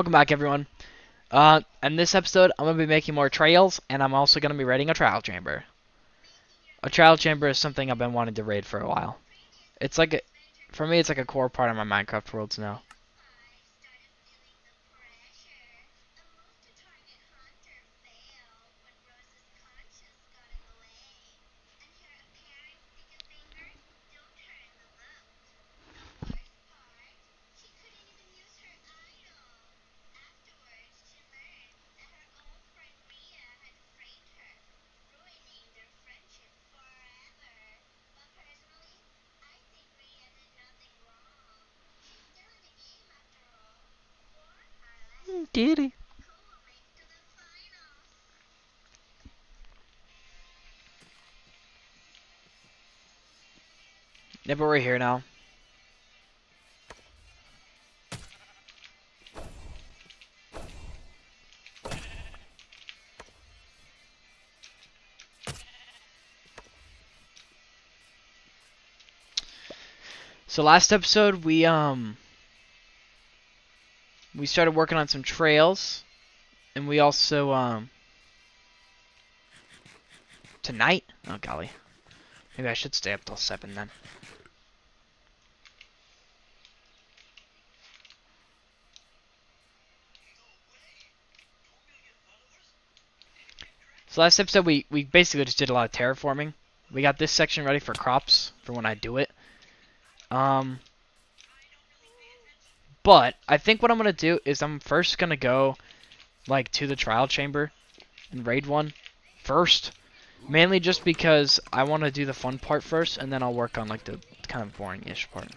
Welcome back, everyone. In this episode, I'm going to be making more trails, and I'm also going to be raiding a trial chamber. A trial chamber is something I've been wanting to raid for a while. It's like, for me, it's like a core part of my Minecraft worlds now. Diddy. Yeah, but we're here now. So last episode, we started working on some trails, and we also, tonight? Oh, golly. Maybe I should stay up till 7 then. So last episode, we basically just did a lot of terraforming. We got this section ready for crops, for when I do it. But I think what I'm gonna do is I'm first gonna go like to the trial chamber and raid one first, mainly just because I want to do the fun part first, and then I'll work on like the kind of boring-ish part.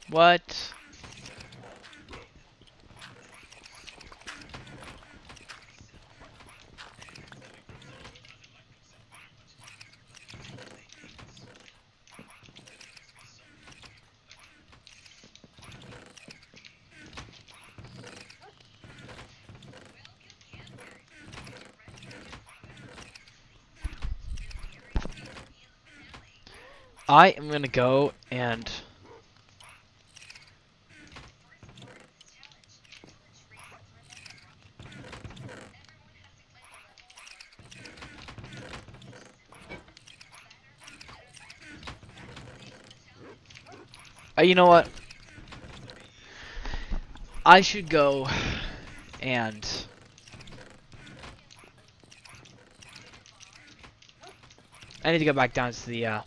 What? I am gonna go and you know what? I should go and I need to go back down to the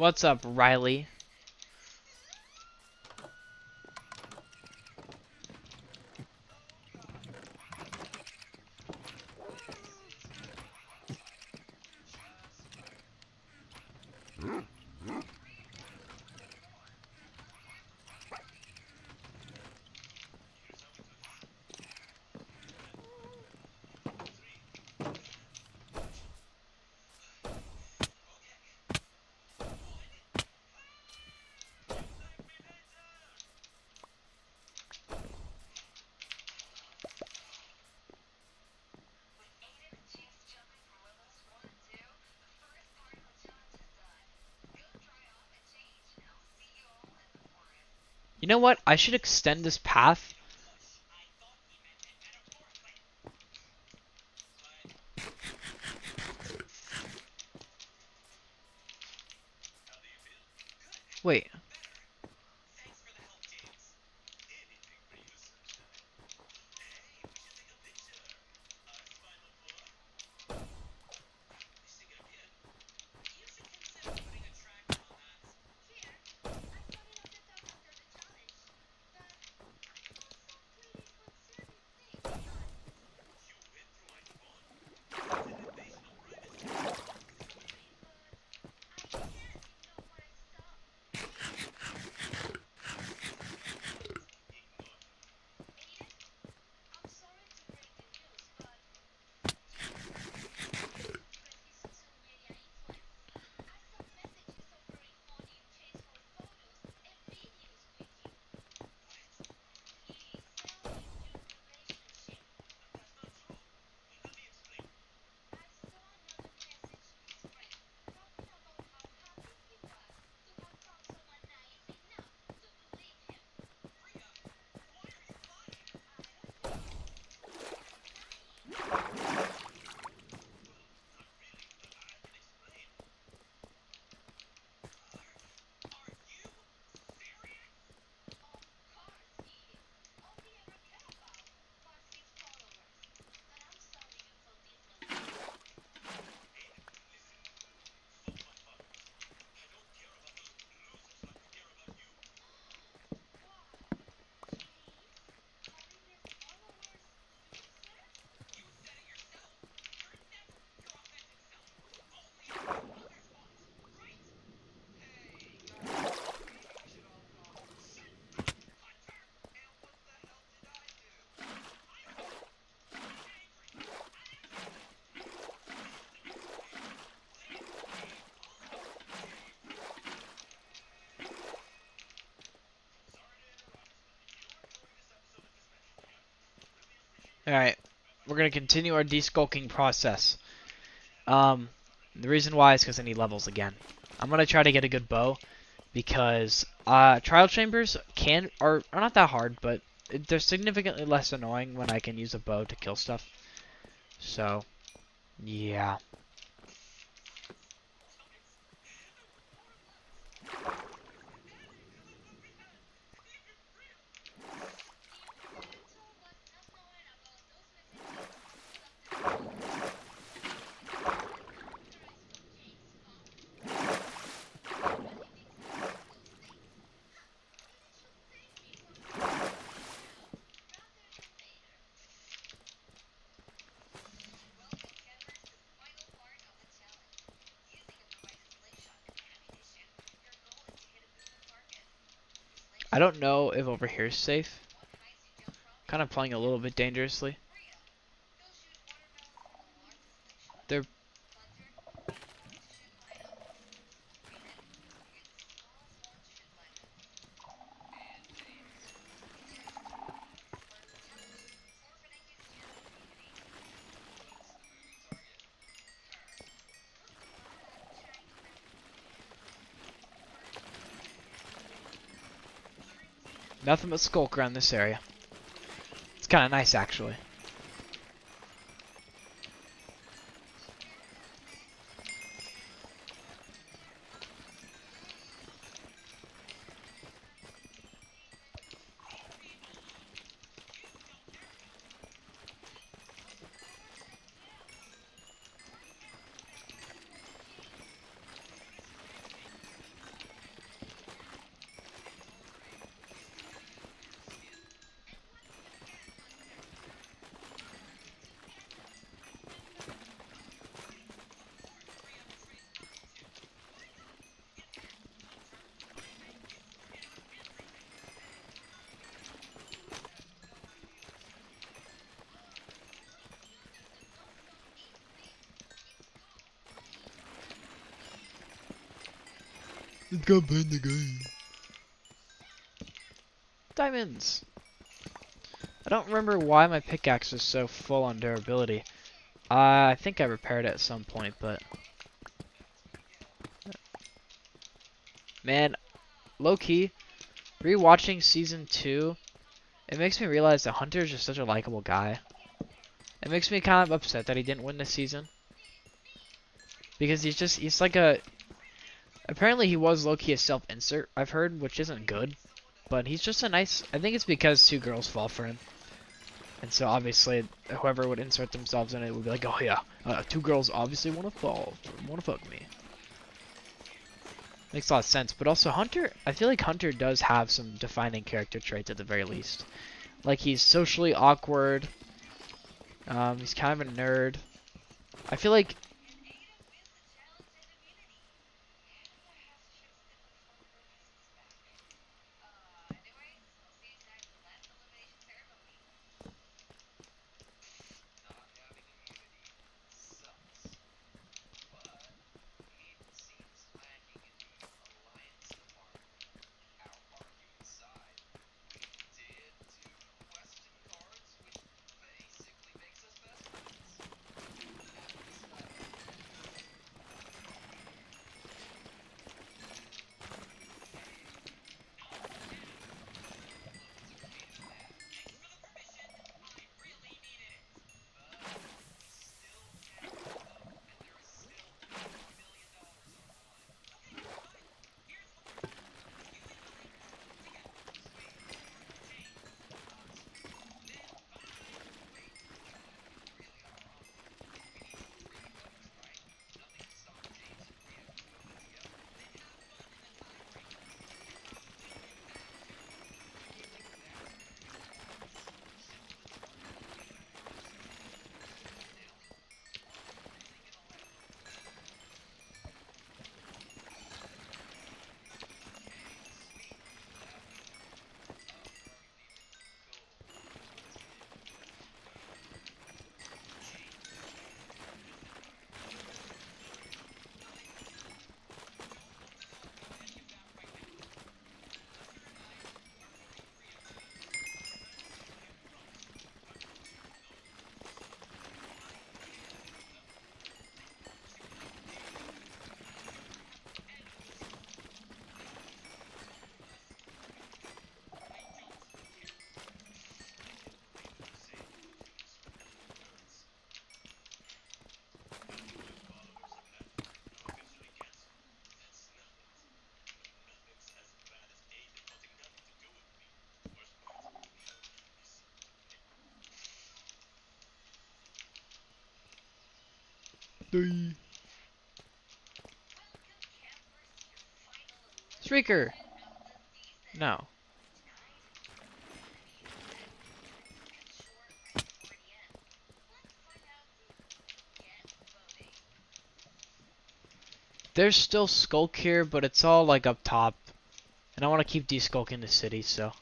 What's up, Riley? You know what? I should extend this path. Wait. Alright. We're gonna continue our deskulking process. The reason why is because I need levels again. I'm gonna try to get a good bow because trial chambers are not that hard, but they're significantly less annoying when I can use a bow to kill stuff. So, yeah. I don't know if over here is safe. Kind of playing a little bit dangerously. They're nothing but skulk around this area. It's kind of nice, actually. Let's go burn the guy. Diamonds! I don't remember why my pickaxe is so full on durability. I think I repaired it at some point, but... Man, low-key, rewatching Season 2, it makes me realize that Hunter is just such a likable guy. It makes me kind of upset that he didn't win this season. Because he's like a... Apparently he was low-key a self-insert, I've heard, which isn't good. But he's just a nice... I think it's because 2 girls fall for him. And so obviously, whoever would insert themselves in it would be like, oh yeah, 2 girls obviously want to fuck me. Makes a lot of sense. But also Hunter, I feel like Hunter does have some defining character traits at the very least. Like he's socially awkward. He's kind of a nerd. I feel like... Shrieker! No. There's still Skulk here, but it's all like up top. And I want to keep deskulking the city, so.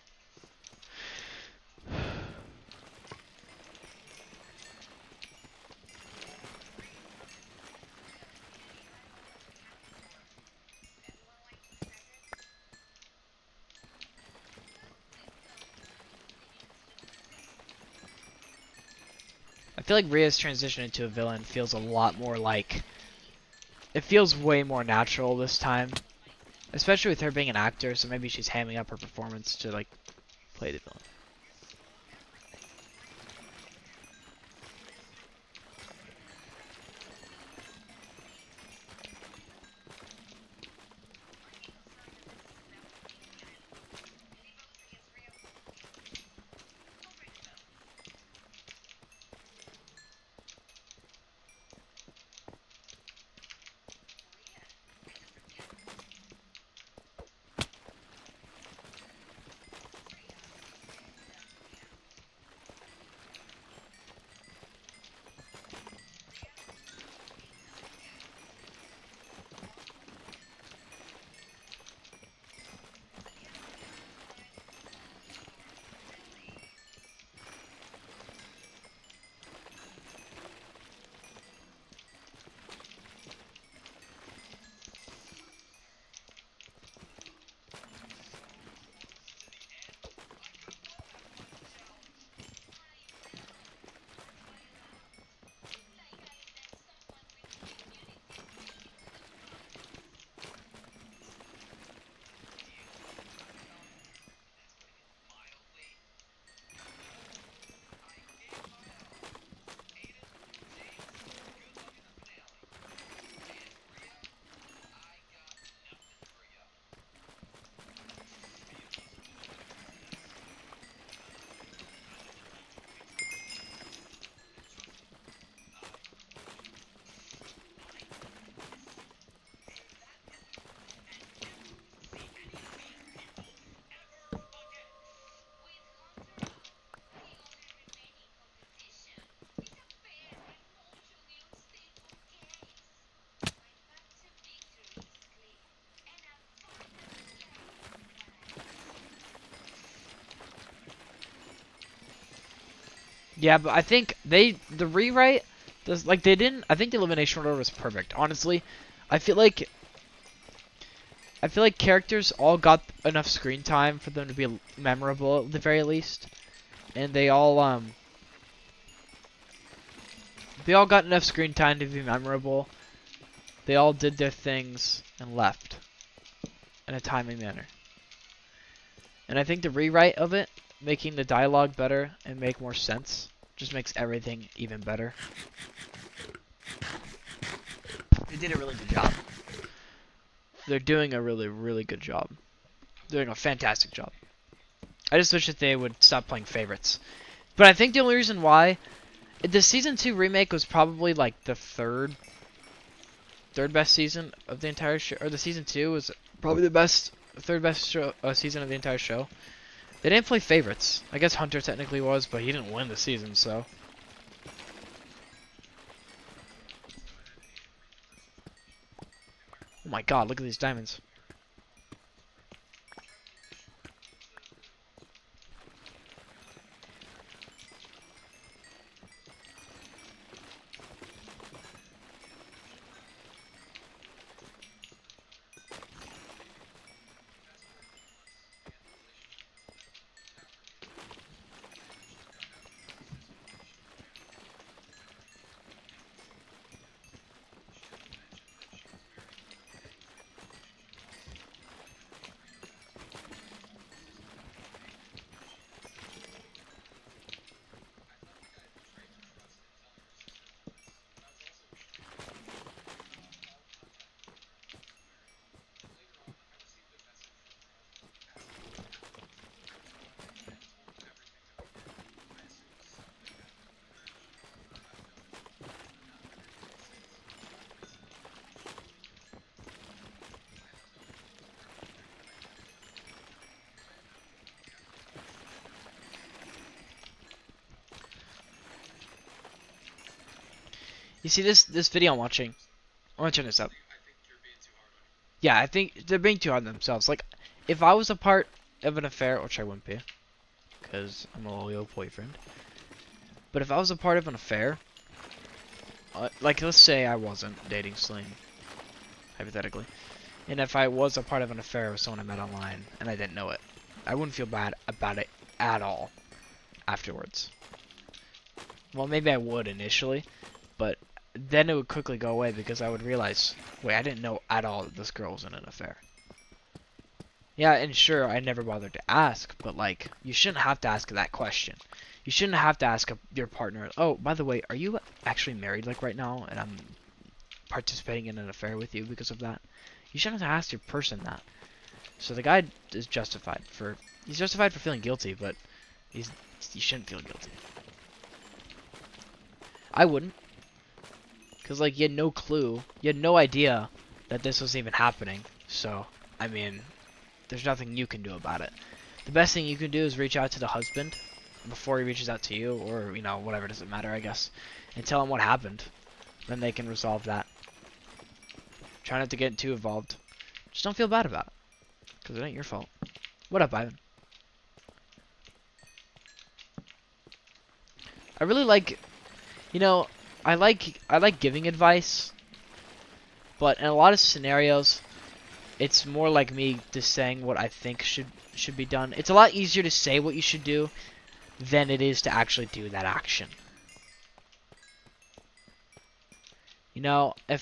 I feel like Rhea's transition into a villain feels a lot more like... It feels way more natural this time. Especially with her being an actor, so maybe she's hamming up her performance to, like, play the villain. Yeah, but I think the rewrite does, like, they didn't, I think the elimination order was perfect. Honestly, I feel like characters all got enough screen time for them to be memorable at the very least. And they all got enough screen time to be memorable. They all did their things and left in a timely manner. And I think the rewrite of it, making the dialogue better and make more sense, just makes everything even better. They did a really good job. They're doing a really, really good job. They're doing a fantastic job. I just wish that they would stop playing favorites. But I think the only reason why the season 2 remake was probably like the third best season of the entire show, or the season 2 was probably the third best show, season of the entire show. They didn't play favorites. I guess Hunter technically was, but he didn't win the season, so. Oh my god, look at these diamonds. You see this video I'm watching? I'm gonna turn this up. Yeah, I think they're being too hard on themselves. Like, if I was a part of an affair, which I wouldn't be, because I'm a loyal boyfriend. But if I was a part of an affair, like let's say I wasn't dating Celine, hypothetically, and if I was a part of an affair with someone I met online and I didn't know it, I wouldn't feel bad about it at all afterwards. Well, maybe I would initially, but then it would quickly go away because I would realize, wait, I didn't know at all that this girl was in an affair. Yeah, and sure, I never bothered to ask, but like, you shouldn't have to ask that question. You shouldn't have to ask your partner, oh, by the way, are you actually married like right now and I'm participating in an affair with you because of that? You shouldn't have to ask your person that. So the guy is justified for, he's justified for feeling guilty, but you shouldn't feel guilty. I wouldn't. Because, like, you had no clue. You had no idea that this was even happening. So, I mean, there's nothing you can do about it. The best thing you can do is reach out to the husband before he reaches out to you, or, you know, whatever, doesn't matter, I guess, and tell him what happened. Then they can resolve that. Try not to get too involved. Just don't feel bad about it. Because it ain't your fault. What up, Ivan? I really like, you know, I like giving advice, but in a lot of scenarios, it's more like me just saying what I think should be done. It's a lot easier to say what you should do than it is to actually do that action. You know, I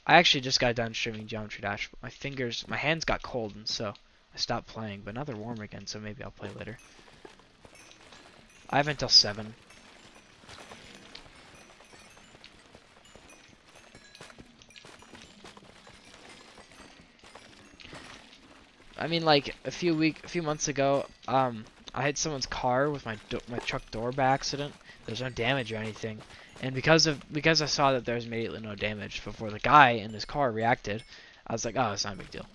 actually just got done streaming Geometry Dash, but my hands got cold, and so I stopped playing, but now they're warm again, so maybe I'll play later. I have until 7. I mean, like a few months ago, I hit someone's car with my truck door by accident. There's no damage or anything, and because I saw that there was immediately no damage before the guy in his car reacted, I was like, oh, it's not a big deal.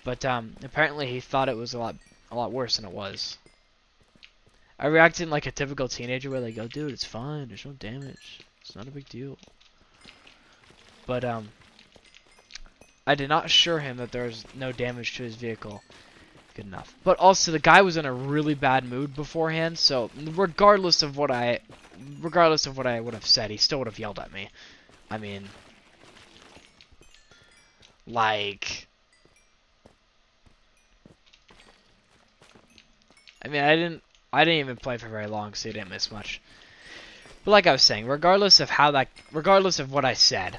But apparently he thought it was a lot worse than it was. I reacted like a typical teenager way, like, oh, dude, it's fine. There's no damage. It's not a big deal. But I did not assure him that there was no damage to his vehicle. Good enough. But also, the guy was in a really bad mood beforehand, so regardless of what I would have said, he still would have yelled at me. I mean, like, I didn't even play for very long, so you didn't miss much. But like I was saying, regardless of what I said,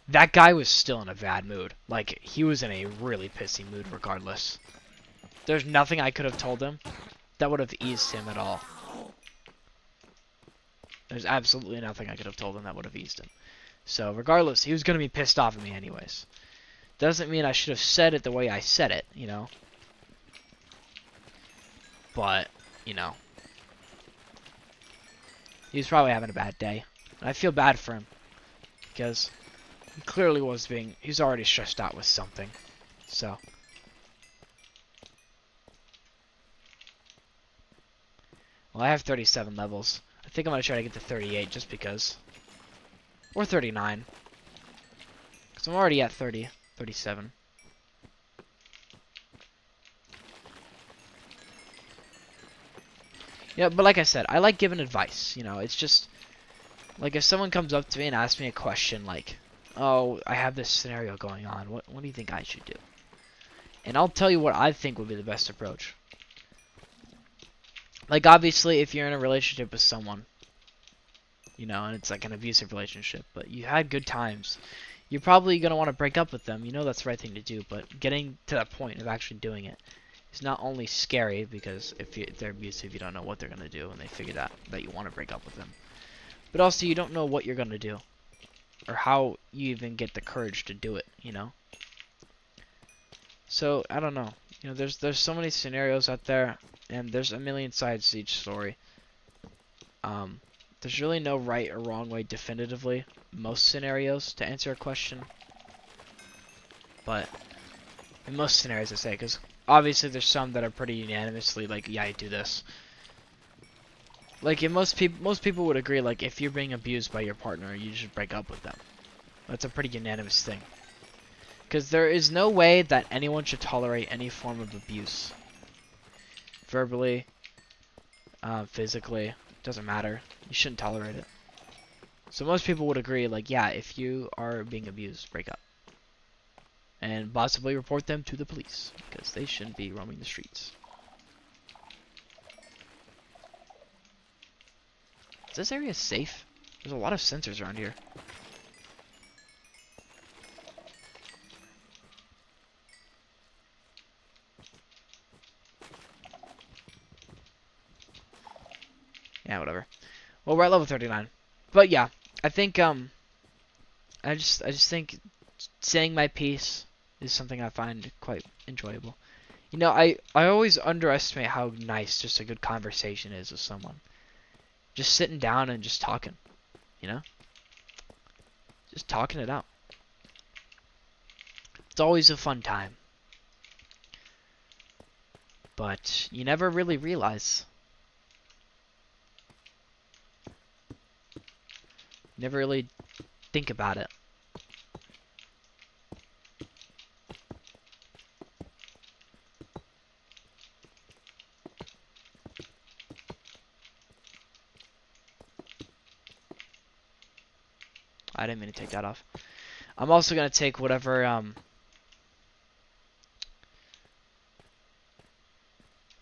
that guy was still in a bad mood. Like, he was in a really pissy mood regardless. There's nothing I could have told him that would have eased him at all. There's absolutely nothing I could have told him that would have eased him. So, regardless, he was going to be pissed off at me anyways. Doesn't mean I should have said it the way I said it, you know? But, you know, he was probably having a bad day. And I feel bad for him. Because he clearly he's already stressed out with something. So. Well, I have 37 levels. I think I'm going to try to get to 38 just because. Or 39. Because I'm already at 37. Yeah, but like I said, I like giving advice. You know, it's just like if someone comes up to me and asks me a question like, "Oh, I have this scenario going on. What do you think I should do?" And I'll tell you what I think would be the best approach. Like obviously, if you're in a relationship with someone, you know, and it's like an abusive relationship, but you had good times, you're probably gonna want to break up with them. You know that's the right thing to do, but getting to that point of actually doing it is not only scary because if they're abusive, you don't know what they're gonna do, and they figure that you want to break up with them. But also, you don't know what you're gonna do, or how you even get the courage to do it. You know. So I don't know. You know, there's so many scenarios out there, and there's a million sides to each story. There's really no right or wrong way definitively. Most scenarios to answer a question, but in most scenarios, I say, because obviously there's some that are pretty unanimously like, yeah, I do this. Like, most people would agree, like, if you're being abused by your partner, you should break up with them. That's a pretty unanimous thing. Because there is no way that anyone should tolerate any form of abuse. Verbally, physically, doesn't matter. You shouldn't tolerate it. So most people would agree, like, yeah, if you are being abused, break up. And possibly report them to the police, because they shouldn't be roaming the streets. Is this area safe? There's a lot of sensors around here. Yeah, whatever. Well, we're at level 39. But yeah, I think I just think saying my piece is something I find quite enjoyable. You know, I always underestimate how nice just a good conversation is with someone. Just sitting down and just talking, you know? Just talking it out. It's always a fun time. But you never really realize. Never really think about it. I didn't mean to take that off. I'm also going to take whatever, I'm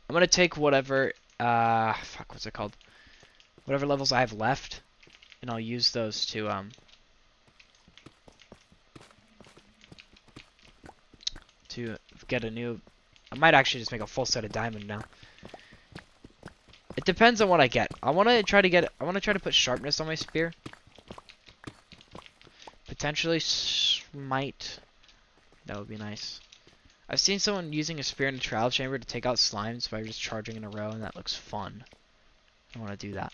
going to take whatever, fuck, what's it called? Whatever levels I have left, and I'll use those to get a new, I might actually just make a full set of diamond now. It depends on what I get. I want to try to put sharpness on my spear. Potentially smite. That would be nice. I've seen someone using a spear in a trial chamber to take out slimes by just charging in a row, and that looks fun. I want to do that.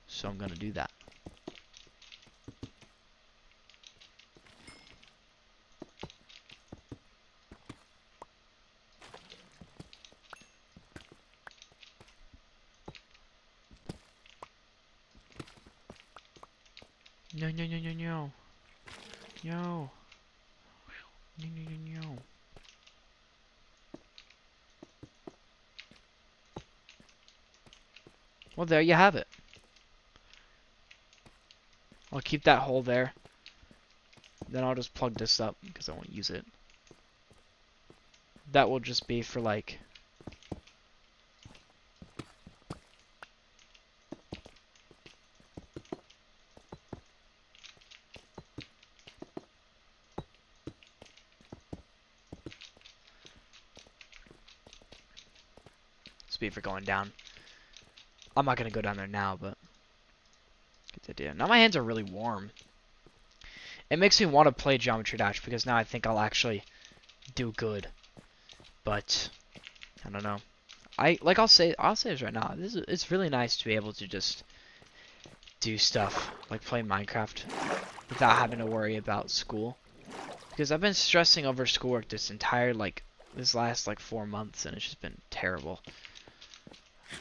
So I'm going to do that. No, no, no, no, no. No. No, no, no, no. Well, there you have it. I'll keep that hole there. Then I'll just plug this up because I won't use it. That will just be for like... Speed for going down. I'm not gonna go down there now, but good idea. Now my hands are really warm. It makes me want to play Geometry Dash because now I think I'll actually do good. But I don't know. I'll say this right now. It's really nice to be able to just do stuff like play Minecraft without having to worry about school. Because I've been stressing over schoolwork this last 4 months, and it's just been terrible.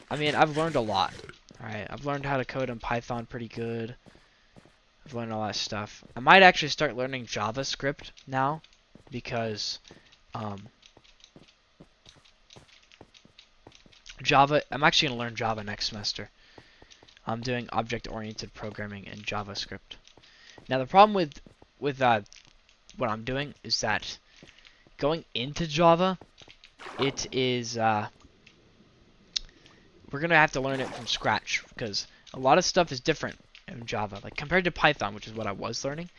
I mean, I've learned a lot. Alright, I've learned how to code in Python pretty good. I've learned all that stuff. I might actually start learning JavaScript now, because I'm actually going to learn Java next semester. I'm doing object-oriented programming in JavaScript. Now the problem with what I'm doing is that going into Java, it is we're gonna have to learn it from scratch because a lot of stuff is different in Java. Like compared to Python, which is what I was learning,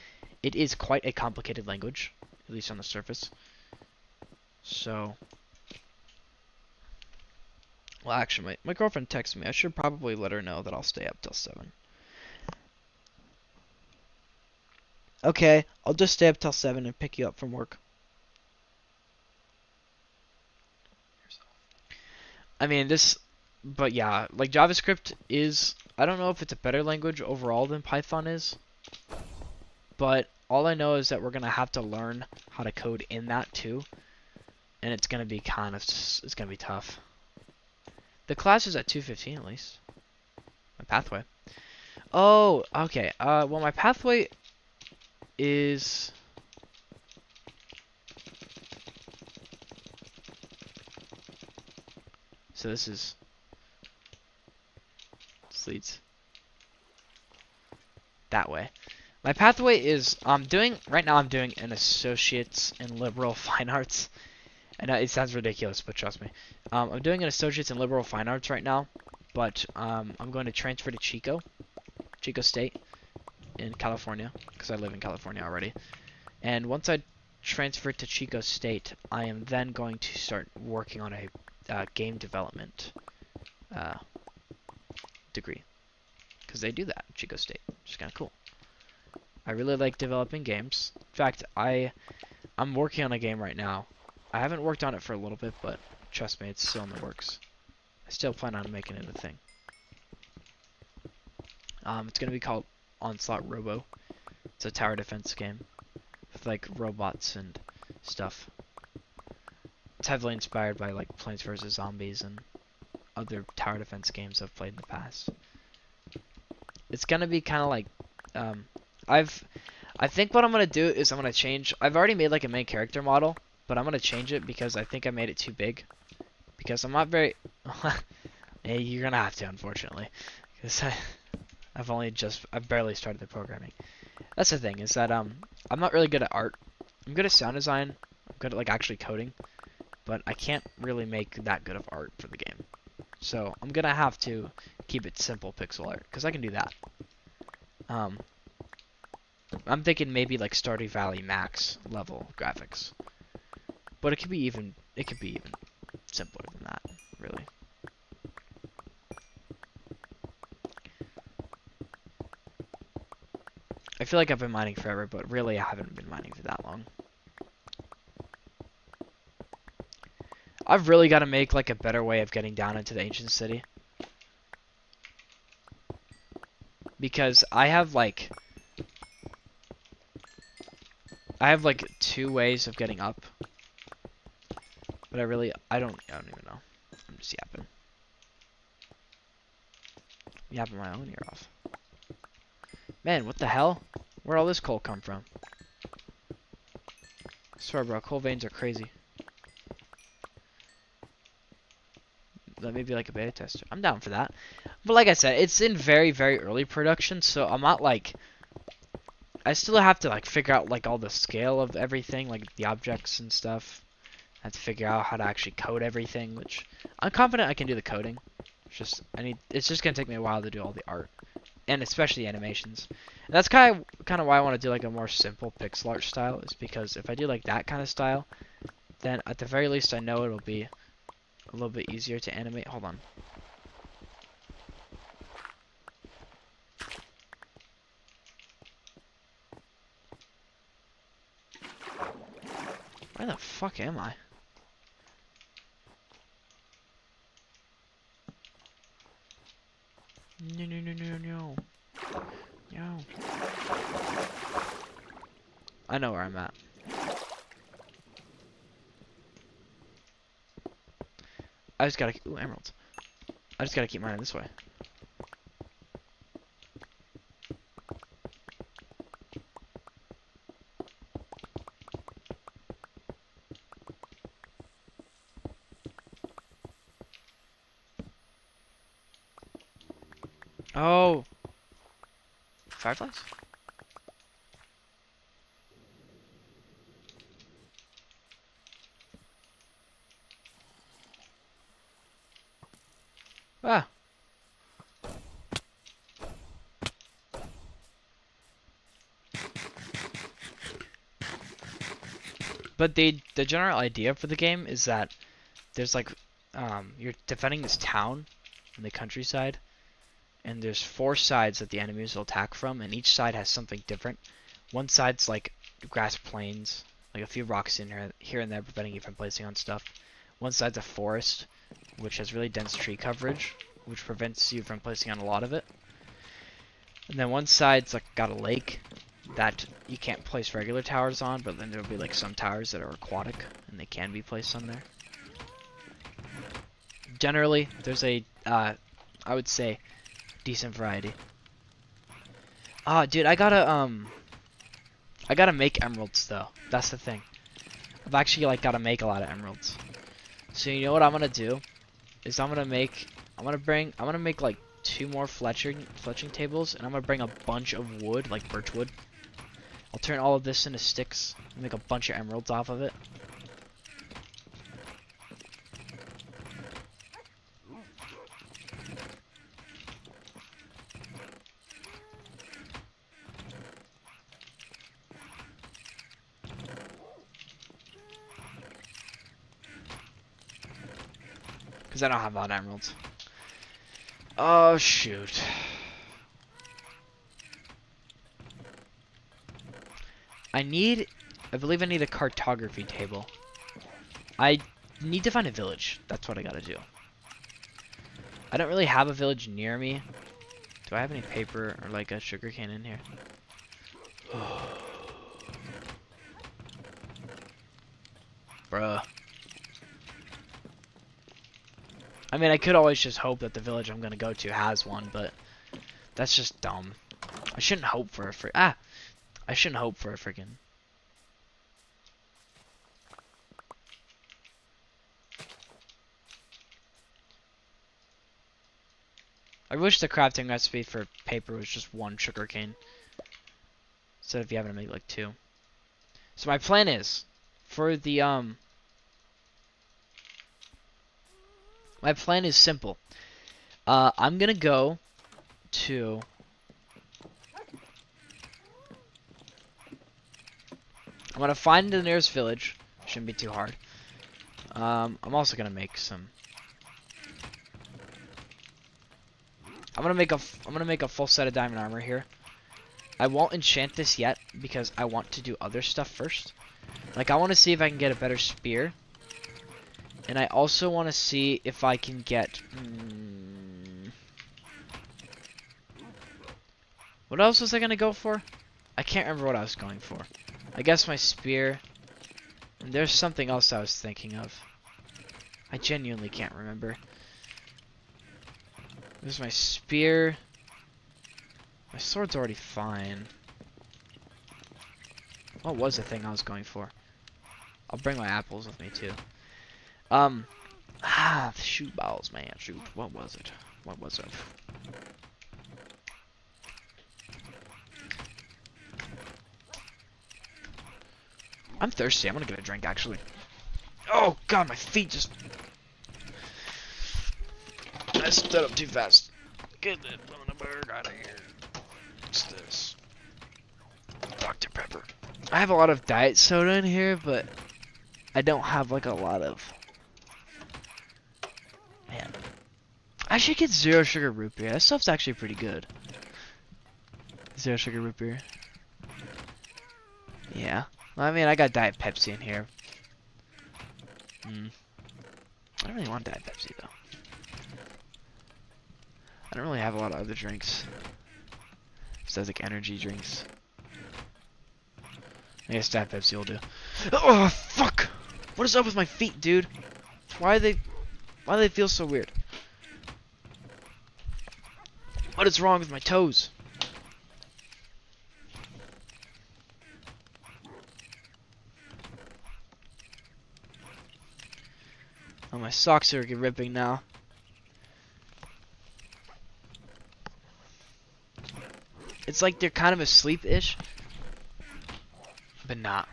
it is quite a complicated language, at least on the surface. So, well, actually, my girlfriend texted me. I should probably let her know that I'll stay up till 7. Okay, I'll just stay up till 7 and pick you up from work. I mean, but yeah, like JavaScript is, I don't know if it's a better language overall than Python is, but all I know is that we're going to have to learn how to code in that too, and it's going to be it's going to be tough. The class is at 2:15 at least. My pathway. Oh, okay. Well, my pathway is So this leads that way. My pathway is right now I'm doing an associate's in liberal fine arts. I know it sounds ridiculous, but trust me. I'm doing an associate's in liberal fine arts right now, but I'm going to transfer to Chico State in California, because I live in California already. And once I transfer to Chico State, I am then going to start working on a game development degree, because they do that at Chico State, which is kind of cool. I really like developing games. In fact, I'm working on a game right now. I haven't worked on it for a little bit, but trust me, it's still in the works. I still plan on making it a thing. It's gonna be called Onslaught Robo. It's a tower defense game with like robots and stuff. It's heavily inspired by like Plants vs Zombies and other tower defense games I've played in the past. It's gonna be kind of like I think what I'm gonna do is I'm gonna change. I've already made like a main character model, but I'm gonna change it because I think I made it too big. Because I'm not very. Hey, you're gonna have to, unfortunately, because I've barely started the programming. That's the thing, is that I'm not really good at art. I'm good at sound design. I'm good at like actually coding, but I can't really make that good of art for the game. So I'm gonna have to keep it simple pixel art, because I can do that. I'm thinking maybe like Stardew Valley Max level graphics, but it could be even simpler than that, really. I feel like I've been mining forever, but really I haven't been mining for that long. I've really got to make like a better way of getting down into the ancient city, because I have like 2 ways of getting up, but I don't even know. I'm just yapping my own ear off. Man, what the hell? Where'd all this coal come from? I swear, bro, coal veins are crazy. That may be like a beta tester. I'm down for that. But like I said, it's in very, very early production, so I'm not like... I still have to like figure out like all the scale of everything, like the objects and stuff. I have to figure out how to actually code everything, which I'm confident I can do the coding. It's just gonna take me a while to do all the art, and especially animations. And that's kind of why I want to do like a more simple pixel art style, is because if I do like that kind of style, then at the very least I know it'll be a little bit easier to animate. Hold on. Where the fuck am I? No. No. I know where I'm at. I just gotta... Ooh, emeralds. I just gotta keep mining this way. Oh! Fireflies? Ah! But the general idea for the game is that there's like, you're defending this town in the countryside, and there's 4 sides that the enemies will attack from, and each side has something different. One side's like grass plains, like a few rocks in here and there preventing you from placing on stuff. One side's a forest, which has really dense tree coverage, which prevents you from placing on a lot of it. And then one side's like got a lake that you can't place regular towers on, but then there'll be like some towers that are aquatic and they can be placed on there. Generally, there's a, I would say, decent variety. Dude, I gotta make emeralds though. That's the thing. I've actually like gotta make a lot of emeralds. So you know what I'm gonna do is I'm gonna make like 2 more fletching tables, and I'm gonna bring a bunch of wood, like birch wood. I'll turn all of this into sticks and make a bunch of emeralds off of it. Because I don't have a lot of emeralds. Oh, shoot. I believe I need a cartography table. I need to find a village. That's what I gotta do. I don't really have a village near me. Do I have any paper or like a sugarcane in here? Bruh. I mean, I could always just hope that the village I'm gonna go to has one, but that's just dumb. I shouldn't hope for a I shouldn't hope for a freaking. I wish the crafting recipe for paper was just 1 sugarcane, instead of you having to make like 2. So my plan is, for the my plan is simple. I'm gonna go to I'm gonna find the nearest village. Shouldn't be too hard. I'm also gonna make some. I'm gonna make a full set of diamond armor here. I won't enchant this yet because I want to do other stuff first. Like, I want to see if I can get a better spear, and I also want to see if I can get. What else was I gonna go for? I can't remember what I was going for. I guess my spear. And there's something else I was thinking of. I genuinely can't remember. There's my spear. My sword's already fine. What was the thing I was going for? I'll bring my apples with me too. The shoot balls, man. Shoot. What was it? What was it? I'm thirsty. I'm gonna get a drink, actually. Oh, God, my feet just. I stood up too fast. Get that Bundaberg out of here. What's this? Dr. Pepper. I have a lot of diet soda in here, but I don't have like a lot of. Man, I should get 0 sugar root beer. That stuff's actually pretty good. 0 sugar root beer. Yeah. Well, I mean, I got Diet Pepsi in here. I don't really want Diet Pepsi though. I don't really have a lot of other drinks. Besides like energy drinks. I guess Diet Pepsi will do. Oh fuck! What is up with my feet, dude? Why do they feel so weird? What is wrong with my toes? Oh, my socks are ripping now. It's like they're kind of asleep-ish, but not.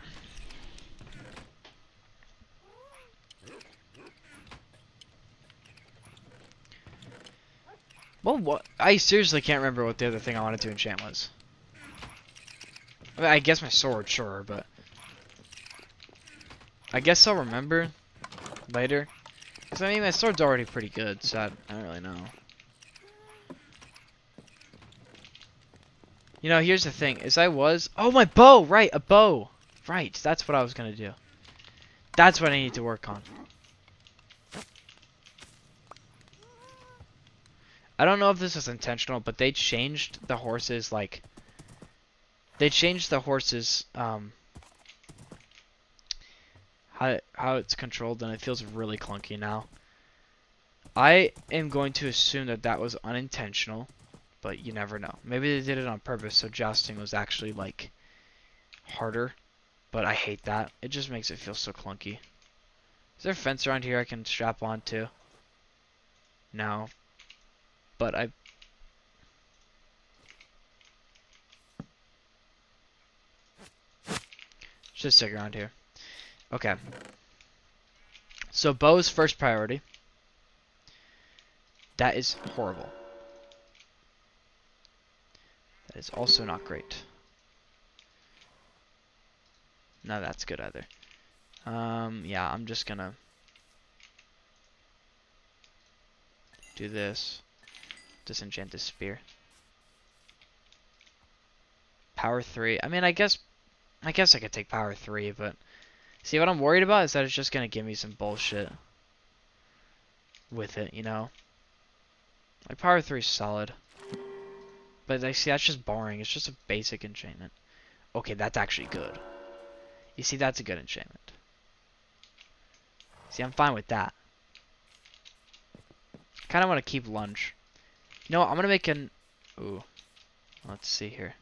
Well, what? I seriously can't remember what the other thing I wanted to enchant was. I mean, I guess my sword, sure, but I guess I'll remember later. Because, I mean, my sword's already pretty good, so I don't really know. You know, here's the thing. Oh, my bow! Right, a bow! Right, that's what I was gonna do. That's what I need to work on. I don't know if this is intentional, but they changed the horses, like... They changed the horses, how it's controlled, and it feels really clunky now. I am going to assume that that was unintentional, but you never know. Maybe they did it on purpose, so jousting was actually like harder, but I hate that. It just makes it feel so clunky. Is there a fence around here I can strap on to? now, but I just stick around here. Okay. So bow's first priority. That is horrible. That is also not great. No, that's good either. Yeah, I'm just gonna do this. Disenchant this spear. Power 3. I mean, I guess I could take power 3, but see what I'm worried about is that it's just gonna give me some bullshit with it, you know? Like power 3 is solid. But I see that's just boring. It's just a basic enchantment. Okay, that's actually good. You see, that's a good enchantment. See, I'm fine with that. Kind of want to keep lunge. You know what? I'm gonna make an. Ooh. Let's see here.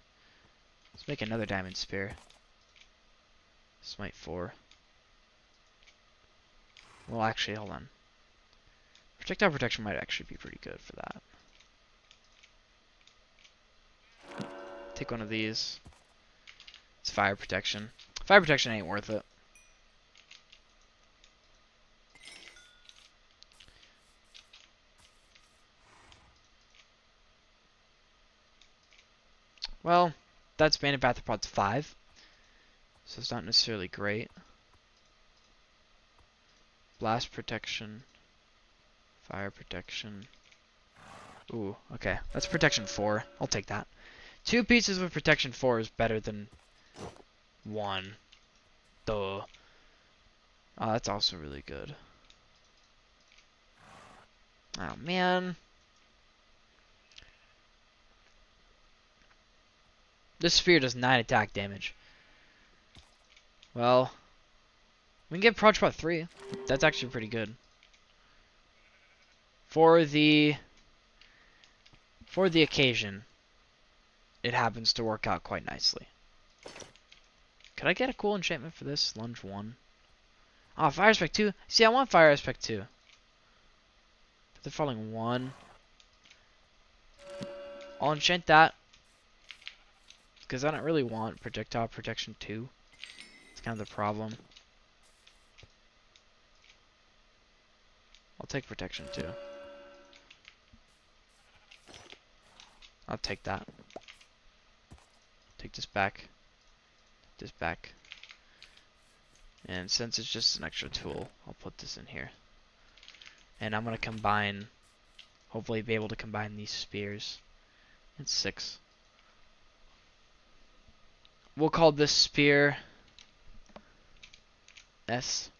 Let's make another diamond spear. Smite 4. Well, actually, hold on. Projectile protection might actually be pretty good for that. Take one of these. It's fire protection. Fire protection ain't worth it. Well, that's Bandit Bathypods 5. So it's not necessarily great. Blast protection. Fire protection. Ooh, okay. That's protection 4. I'll take that. 2 pieces of protection 4 is better than 1. Duh. Oh, that's also really good. Oh, man. This sphere does 9 attack damage. Well, we can get Proj Pot 3. That's actually pretty good. For the occasion, it happens to work out quite nicely. Could I get a cool enchantment for this? Lunge 1. Oh, Fire Aspect 2. See, I want Fire Aspect 2. But they're falling 1. I'll enchant that. Because I don't really want Projectile Protection 2. It's kind of the problem. I'll take Protection 2. I'll take that. Take this back. This back. And since it's just an extra tool, I'll put this in here. And I'm going to combine, hopefully be able to combine these spears. It's 6. We'll call this spear S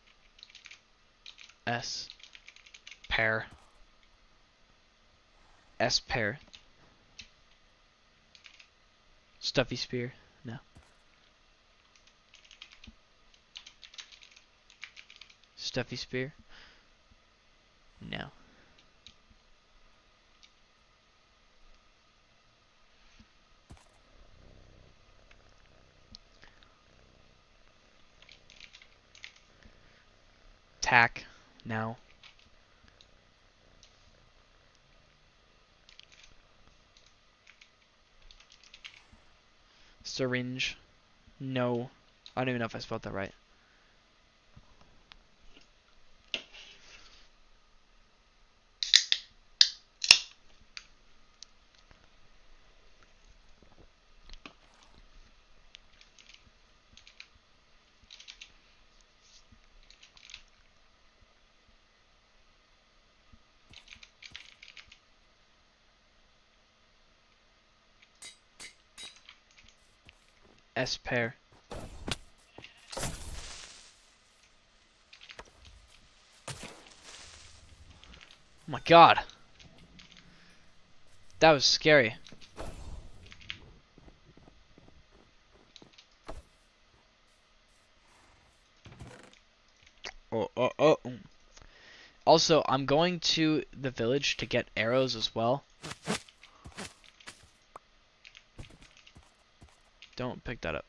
pair. S pair. Stuffy spear. No. Stuffy spear. No. Tack. No. Syringe. No. I don't even know if I spelled that right. S pair. Oh my god. That was scary. Oh. Also, I'm going to the village to get arrows as well. Don't pick that up.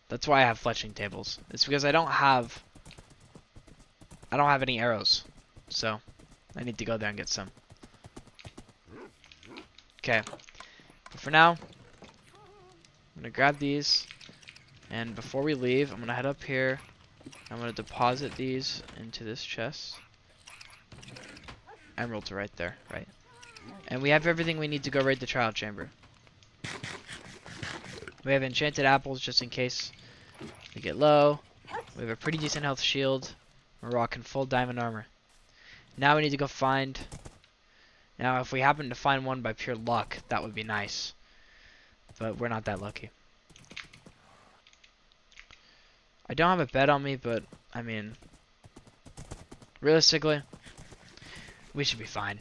That's why I have fletching tables. It's because I don't have I don't have any arrows, so I need to go there and get some. Okay, but for now, I'm gonna grab these, and before we leave, I'm gonna head up here. I'm gonna deposit these into this chest. Emeralds are right there, right? And we have everything we need to go raid the trial chamber. We have enchanted apples just in case we get low. We have a pretty decent health shield. We're rocking full diamond armor. Now we need to go find... Now if we happen to find one by pure luck, that would be nice. But we're not that lucky. I don't have a bed on me, but I mean... Realistically, we should be fine.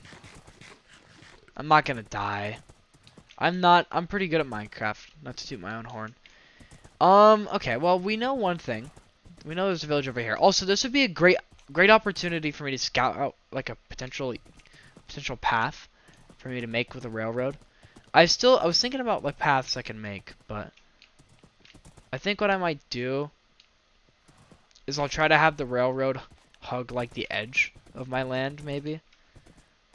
I'm not gonna die. I'm pretty good at Minecraft, not to toot my own horn. Okay, well, we know one thing. We know there's a village over here. Also, this would be a great opportunity for me to scout out, like, a potential path for me to make with a railroad. I was thinking about, like, paths I can make, but I think what I might do is I'll try to have the railroad hug, like, the edge of my land, maybe.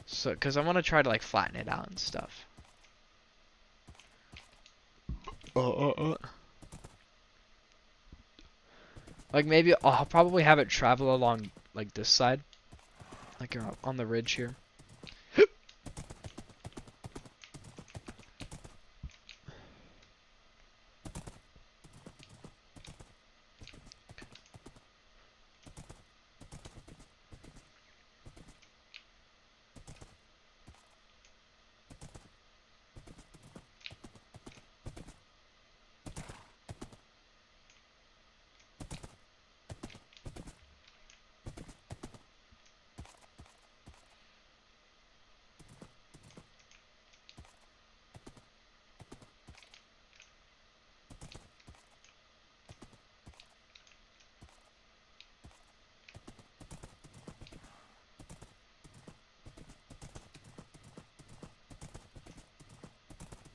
So, because I want to try to, like, flatten it out and stuff. Like, maybe I'll probably have it travel along, like, this side. Like, on the ridge here.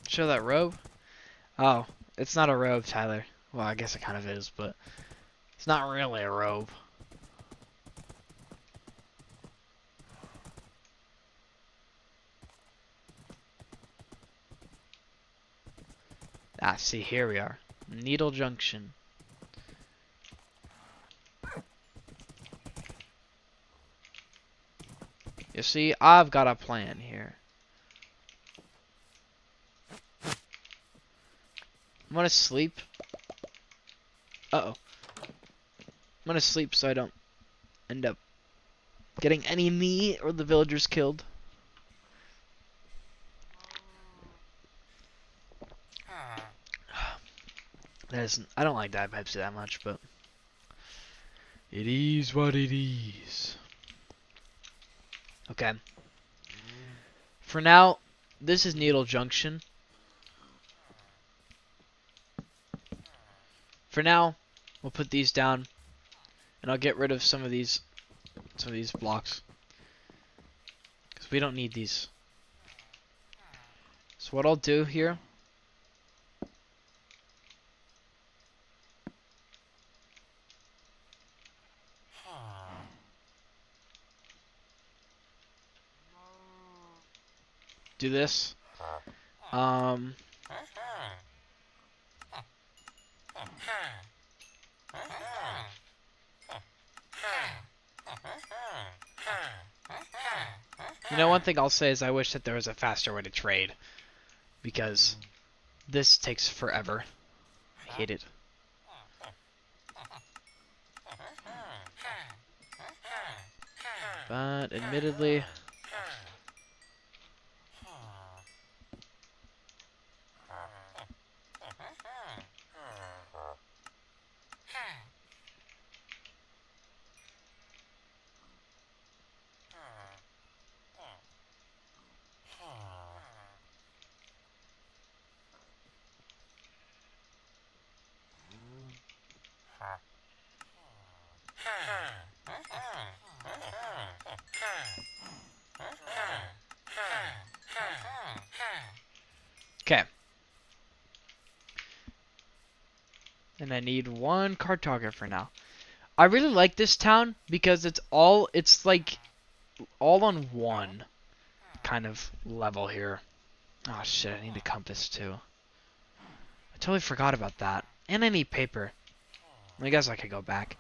Show that robe? Oh, it's not a robe, Tyler. Well, I guess it kind of is, but it's not really a robe. Ah, see, here we are. Needle Junction. You see, I've got a plan here. I'm gonna sleep. Uh-oh. I'm gonna sleep so I don't end up getting any me or the villagers killed. I don't like Diet Pepsi that much, but it is what it is. Okay. For now, this is Needle Junction. For now, we'll put these down, and I'll get rid of some of these blocks, because we don't need these. So what I'll do here, do this. You know, one thing I'll say is I wish that there was a faster way to trade, because this takes forever. I hate it. But admittedly, okay. And I need one cartographer now. I really like this town because it's like all on one kind of level here. Oh shit, I need a compass too. I totally forgot about that. And I need paper. I guess I could go back.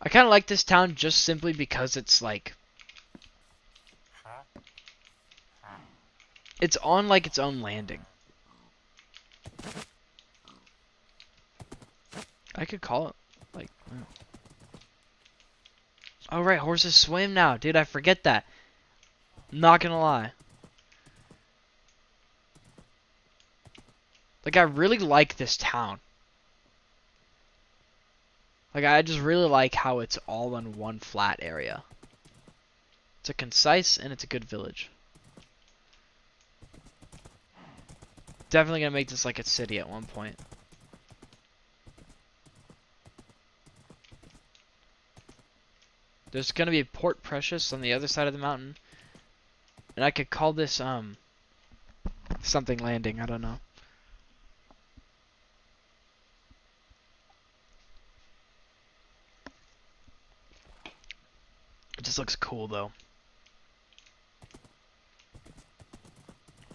I kind of like this town just simply because it's like... It's on like its own landing. I could call it like... Oh right, horses swim now. Dude, I forget that. Not gonna lie. Like, I really like this town. Like, I just really like how it's all in one flat area. It's a concise and it's a good village. Definitely gonna make this like a city at one point. There's gonna be Port Precious on the other side of the mountain. And I could call this, something landing, I don't know. It just looks cool though.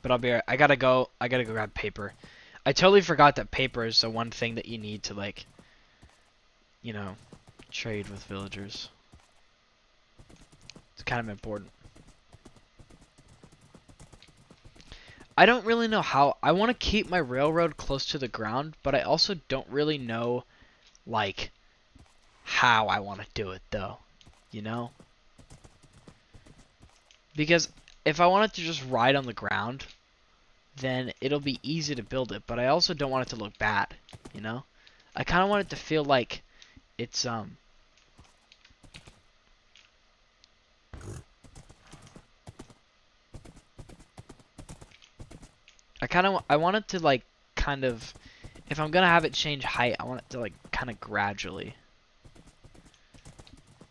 But I'll be right. I gotta go grab paper. I totally forgot that paper is the one thing that you need to, like, you know, trade with villagers. It's kind of important. I don't really know how. I want to keep my railroad close to the ground, but I also don't really know, like, how I want to do it though. You know? Because if I wanted to just ride on the ground, then it'll be easy to build it, but I also don't want it to look bad, you know? I kind of want it to feel like it's, I want it to, like, kind of, if I'm gonna have it change height, I want it to, like, kind of gradually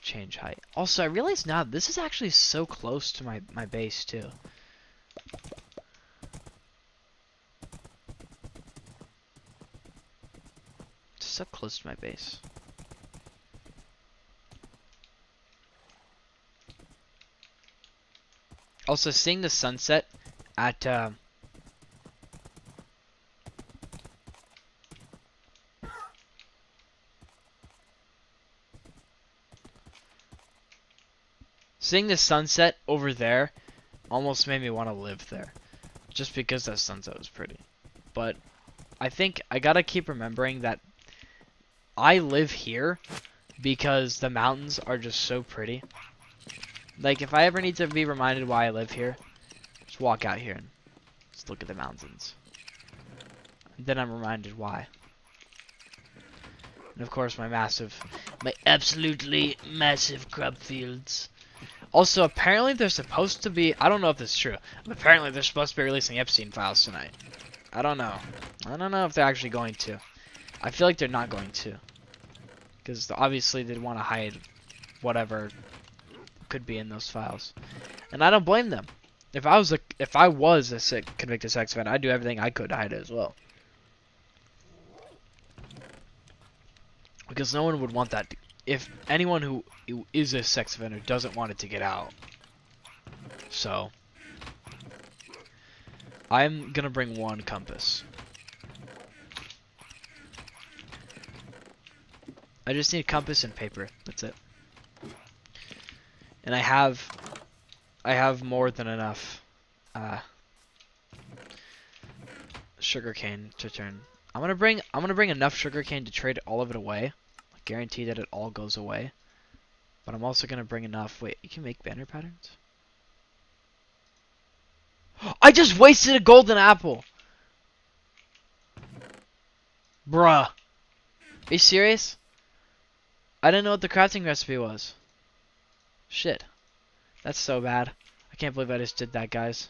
change height. Also, I realize now, this is actually so close to my base, too. So close to my base. Also, seeing the sunset at seeing the sunset over there almost made me want to live there, just because that sunset was pretty. But I think I gotta keep remembering that I live here because the mountains are just so pretty. Like, if I ever need to be reminded why I live here, just walk out here and just look at the mountains. And then I'm reminded why. And of course my absolutely massive crop fields. Also, apparently they're supposed to be, I don't know if this is true, but apparently they're supposed to be releasing Epstein files tonight. I don't know. I don't know if they're actually going to. I feel like they're not going to. Because obviously they'd want to hide whatever could be in those files. And I don't blame them. If I was a convicted sex offender, I'd do everything I could to hide it as well. Because no one would want that. If anyone who is a sex offender doesn't want it to get out. So, I'm gonna bring one compass. I just need a compass and paper. That's it. And I have more than enough sugarcane to turn. I'm gonna bring enough sugarcane to trade all of it away. I guarantee that it all goes away. But I'm also gonna bring enough. Wait, you can make banner patterns? I just wasted a golden apple! Bruh. Are you serious? I didn't know what the crafting recipe was. Shit. That's so bad. I can't believe I just did that, guys.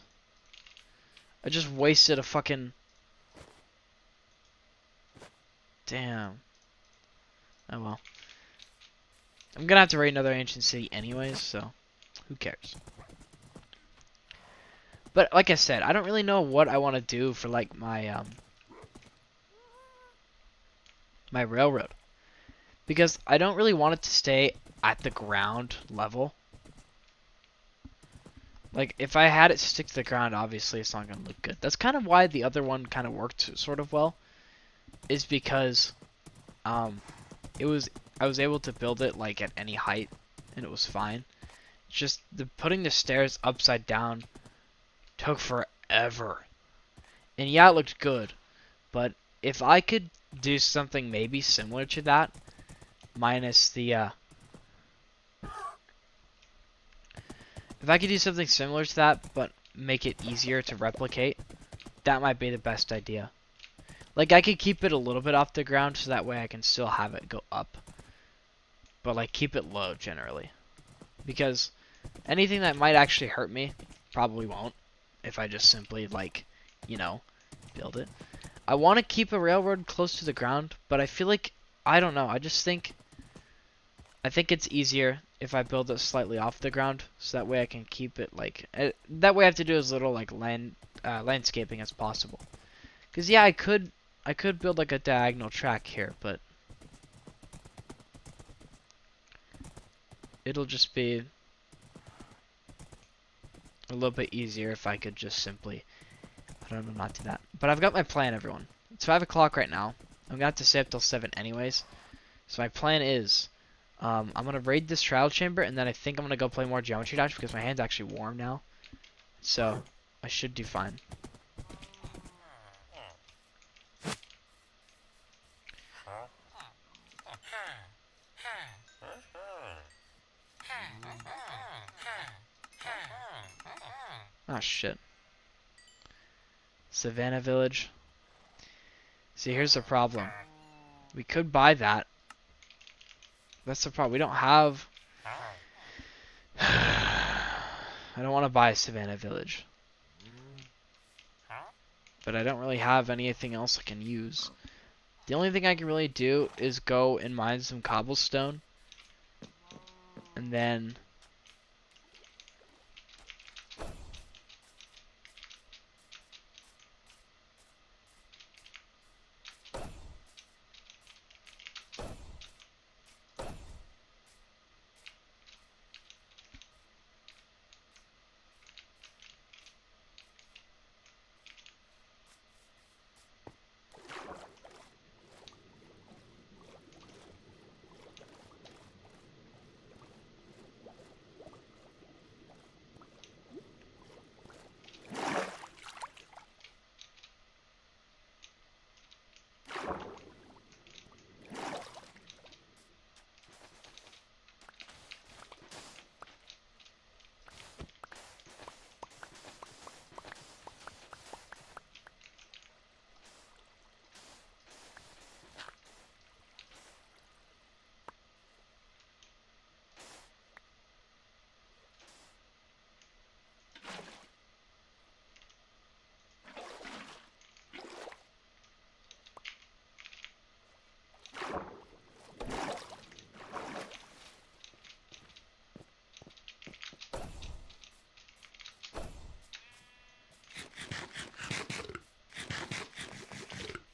I just wasted a fucking... Damn. Oh well. I'm gonna have to raid another ancient city anyways, so who cares? But like I said, I don't really know what I want to do for like my my railroad. because I don't really want it to stay at the ground level. Like, if I had it stick to the ground, obviously it's not going to look good. That's kind of why the other one kind of worked sort of well, is because it was I was able to build it like at any height, and it was fine. It's just putting the stairs upside down took forever. And yeah, it looked good, but if I could do something maybe similar to that, minus the if I could do something similar to that, but make it easier to replicate, that might be the best idea. Like, I could keep it a little bit off the ground so that way I can still have it go up. But, like, keep it low, generally. Because anything that might actually hurt me probably won't if I just simply, like, you know, build it. I want to keep a railroad close to the ground, but I feel like, I don't know, I think it's easier if I build it slightly off the ground, so that way I can keep it, like, that way I have to do as little, like, landscaping as possible. Because, yeah, I could build, like, a diagonal track here, but it'll just be a little bit easier if I could just simply, I don't know, not do that. But I've got my plan, everyone. It's 5 o'clock right now. I'm going to have to stay up till 7 anyways. So my plan is, I'm going to raid this trial chamber, and then I think I'm going to go play more Geometry Dash because my hand's actually warm now. So, I should do fine. Oh, shit. Savannah Village. See, here's the problem. We could buy that. That's the problem. We don't have... I don't want to buy a Savannah Village. But I don't really have anything else I can use. The only thing I can really do is go and mine some cobblestone. And then...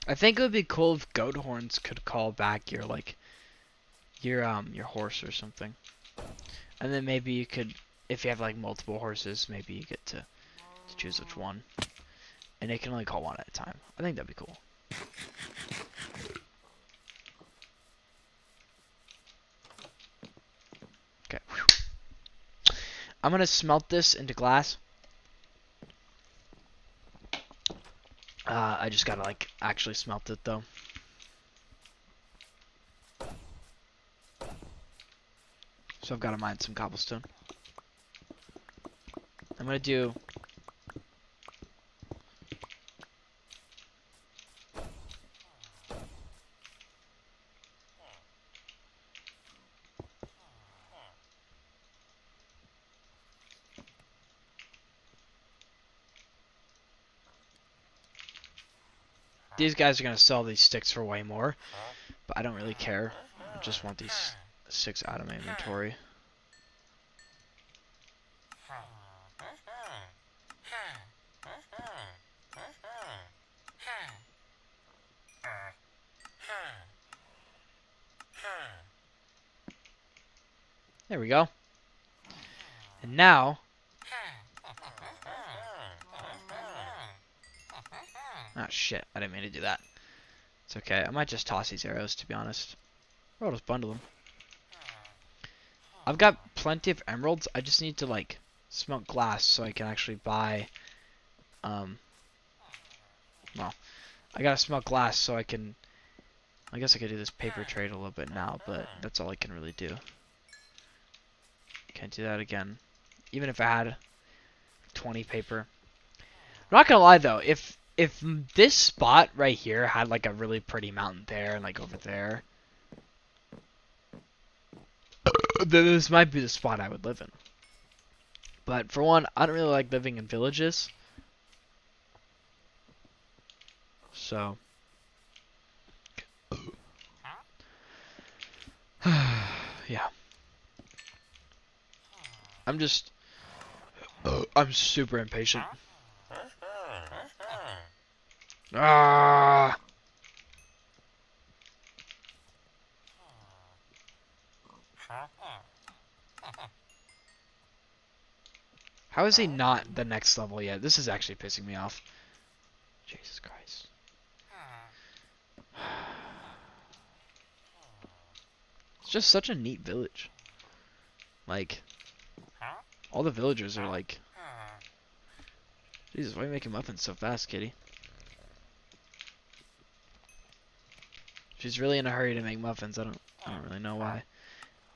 I think it would be cool if goat horns could call back your, like, your horse or something. And then maybe you could, if you have, like, multiple horses, maybe you get to choose which one. And it can only call one at a time. I think that'd be cool. Okay. I'm gonna smelt this into glass. I just gotta, like, actually smelt it, though. So I've gotta mine some cobblestone. I'm gonna do... These guys are gonna sell these sticks for way more, but I don't really care. I just want these 6 out of my inventory. There we go. And now... Ah, shit. I didn't mean to do that. It's okay. I might just toss these arrows, to be honest. Or I'll just bundle them. I've got plenty of emeralds. I just need to, like, smelt glass so I can actually buy... Well, I gotta smelt glass so I can... I guess I could do this paper trade a little bit now, but that's all I can really do. Can't do that again. Even if I had 20 paper. I'm not gonna lie though, if this spot right here had like a really pretty mountain there and like over there, then this might be the spot I would live in. But for one, I don't really like living in villages. So yeah. I'm super impatient. Ah! How is he not the next level yet? This is actually pissing me off. Jesus Christ. It's just such a neat village. Like, all the villagers are like... Jesus, why are you making muffins so fast, kitty? She's really in a hurry to make muffins. I don't really know why.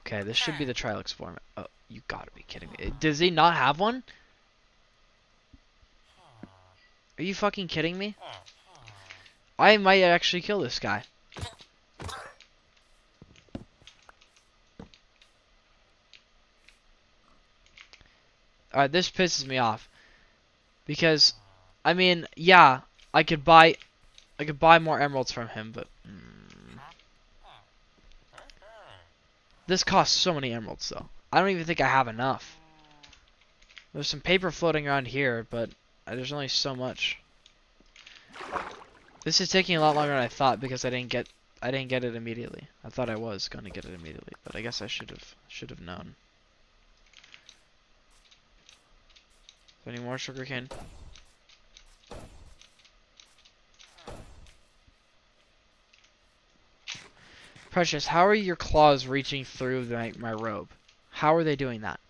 Okay, this should be the trial experiment. Oh, you gotta be kidding me. Does he not have one? Are you fucking kidding me? I might actually kill this guy. Alright, this pisses me off. Because, I mean, yeah, I could buy more emeralds from him, but... This costs so many emeralds, though. I don't even think I have enough. There's some paper floating around here, but there's only so much. This is taking a lot longer than I thought because I didn't get it immediately. I thought I was going to get it immediately, but I guess I should have known. Any more sugarcane? Precious, how are your claws reaching through my robe? How are they doing that?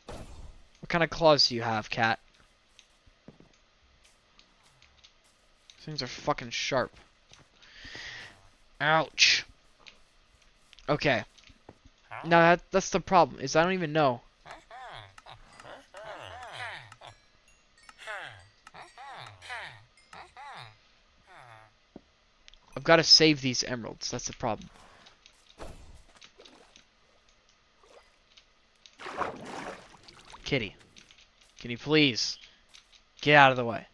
What kind of claws do you have, cat? These things are fucking sharp. Ouch. Okay. Now that's the problem, is I don't even know. I've got to save these emeralds. That's the problem. Kitty, can you please get out of the way?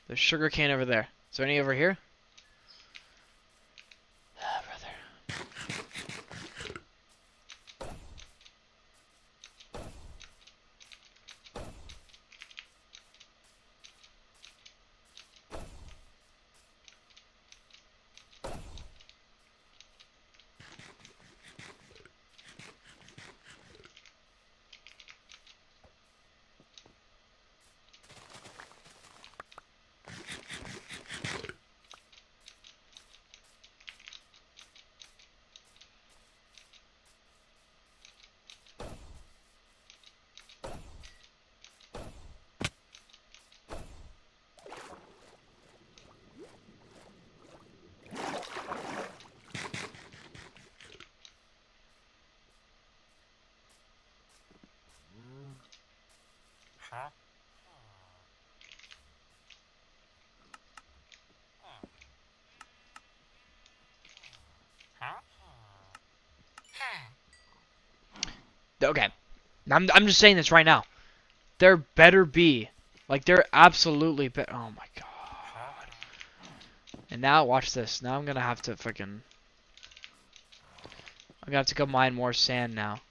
There's sugarcane over there. Is there any over here? Ah, brother. Okay. I'm just saying this right now. There better be. Like, there absolutely oh my god. And now, watch this. Now I'm gonna have to fucking... I'm gonna have to go mine more sand now.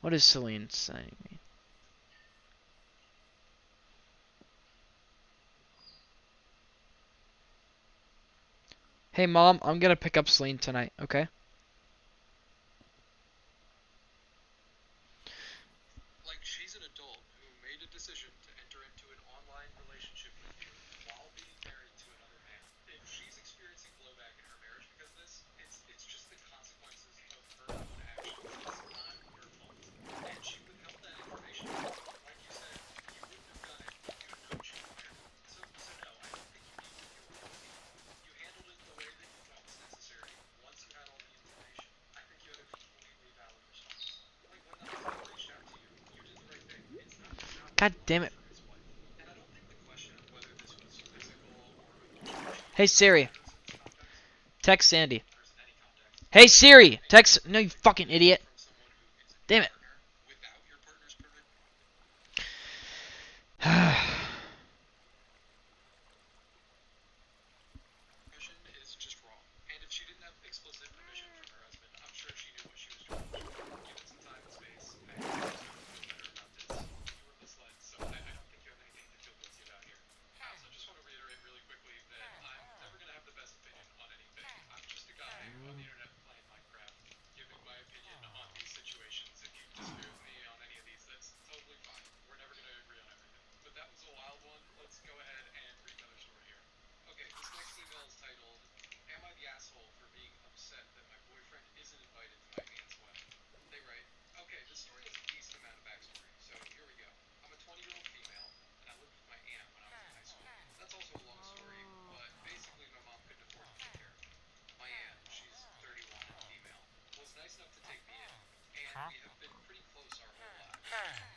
What is Celine sending me? Hey mom, I'm gonna pick up Celine tonight, okay? Like, she's an adult who made a decision to enter into an online relationship with you while being married to another man. If she's experiencing blowback in her marriage because of this, it's just the consequences of her own actions. It's not your fault. And she withheld that information. Like you said, you wouldn't have done it if you had known she was married. So no, I don't think you need to feel guilty. You handled it the way that you thought was necessary once you had all the information. I think you had a completely valid response. Like, when the husband reached out to you, you did the right thing. It's not your job to God go damn it. after his wife. And I don't think the question of whether this was physical or emotional Hey cheating Siri, matters in this context. text I don't think Sandy. it matters in any context. Hey It's whether Siri, you made a text. No, decision you to fucking engage idiot. from someone who isn't your Damn it. partner without your partner's permission. Permission is just wrong. And if she didn't have explicit permission from her husband, I'm sure she knew what she was doing. Give it some time and space, and you'll start to feel better about this. You were misled, so I don't think you have anything to feel guilty about here. I also just want to reiterate really quickly that I'm never going to have the best opinion on anything. I'm just a guy on the internet playing Minecraft, giving my opinion on these situations. If you disagree with me on any of these, that's totally fine. We're never going to agree on everything. But that was a wild one. Let's go ahead and read another story here. Okay, this next email is titled, Am I the asshole for being upset that my boyfriend isn't invited to my aunt's wedding? They write, okay, this story has a decent amount of backstory, so here we go. I'm a 20-year-old female, and I lived with my aunt when I was in high school. That's also a long story, but basically my mom couldn't afford to take care of me. My aunt, she's 31 and female, was nice enough to take me in, and we have been pretty close our whole lives.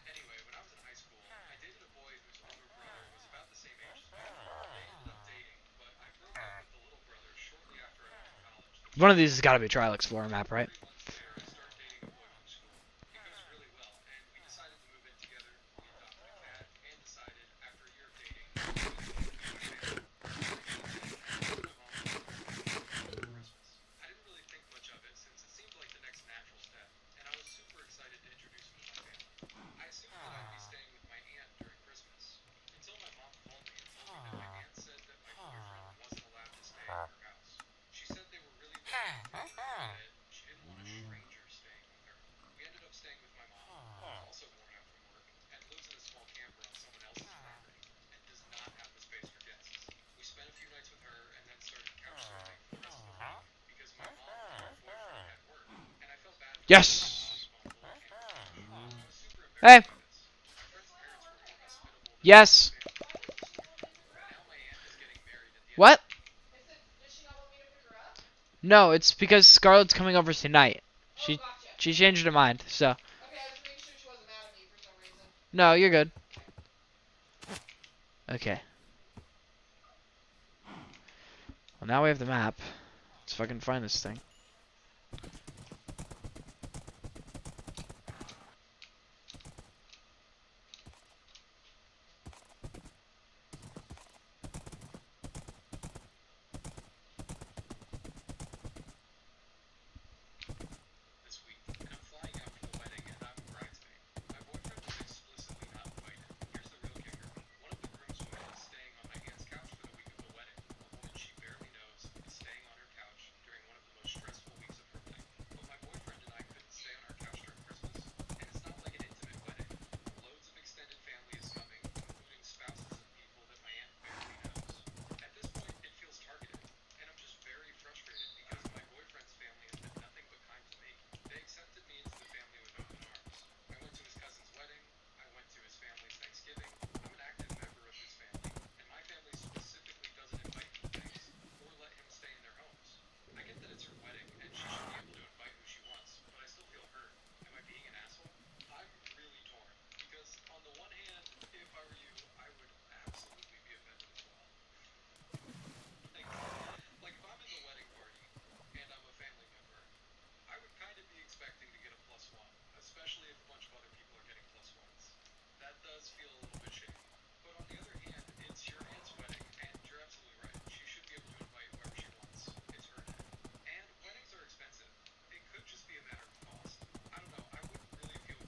Anyway, when I was in high school, I dated a boy whose older brother was about the same age as me. They ended up dating, but I broke up with the little brother shortly after I went to college. The One of funny these thing has got to is, be Trial Explorer map, right? 3 months later, I start dating a boy from school. It goes really well, and we decided to move in together. We adopted a cat, and decided, after a year of dating, to move in with my family. On my 18th, my mom wanted to invite me over for Christmas. I didn't really think much of it since it seemed like the next natural step, and I was super excited to introduce him to my family. I assumed that I'd be staying with my aunt during Christmas, until my mom called me and told me that my aunt said that my boyfriend wasn't allowed to stay at her house. She said they were really worried about her, that she didn't want a stranger staying with her. We ended up staying with my mom, who's also worn out from work, and lives in a small camper on someone else's property, and does not have the space for guests. We spent a few nights with her, and then started couch surfing for the rest of the week, because my mom and her boyfriend had work, and I felt bad for letting my mom Yes. sleep on a little camper couch. I was super Hey. embarrassed by this. My friend's parents were more hospitable than my own Yes. family towards this story. Now my aunt is getting married at the end of What? the week. I said, does she not want me to pick her up? No, it's because Scarlett's coming over tonight. Oh, gotcha. She changed her mind, so. Okay, I was making sure she wasn't mad at me for some reason. No, you're good. Okay. Okay. Well, now we have the map. Let's fucking find this thing. This week, and I'm flying out for the wedding, and I'm a bridesmaid. My boyfriend was explicitly not invited. Here's the real kicker. One of the groomsmen is staying on my aunt's couch for the week of the wedding. A woman she barely knows is staying on her couch during one of the most stressful weeks of her life. But my boyfriend and I couldn't stay on our couch during Christmas, and it's not like an intimate wedding. Loads of extended family is coming, including spouses of people that my aunt barely knows. At this point, it feels targeted, and I'm just very frustrated because my boyfriend's family has been nothing but kind to me. They accepted me into the family with open arms. I went to his cousin's wedding. I went to his family's Thanksgiving. I'm an active member of his family, and my family specifically doesn't invite me to things or let him stay in their homes. I get that it's her wedding, and she should be able to invite who she wants, but I still feel hurt. Am I being an asshole? I'm really torn, because on the one hand, if I were you, I would absolutely be offended as well. Like, if I'm in the wedding party, and I'm a family member, I would kind of be expecting to get a +1, especially if a bunch of other people are getting +1s. That does feel a little bit shady. But on the other hand, it's your aunt's wedding, and you're absolutely right. She should be able to invite whoever she wants. It's her day. And weddings are expensive. It could just be a matter of cost. I don't know. I wouldn't really feel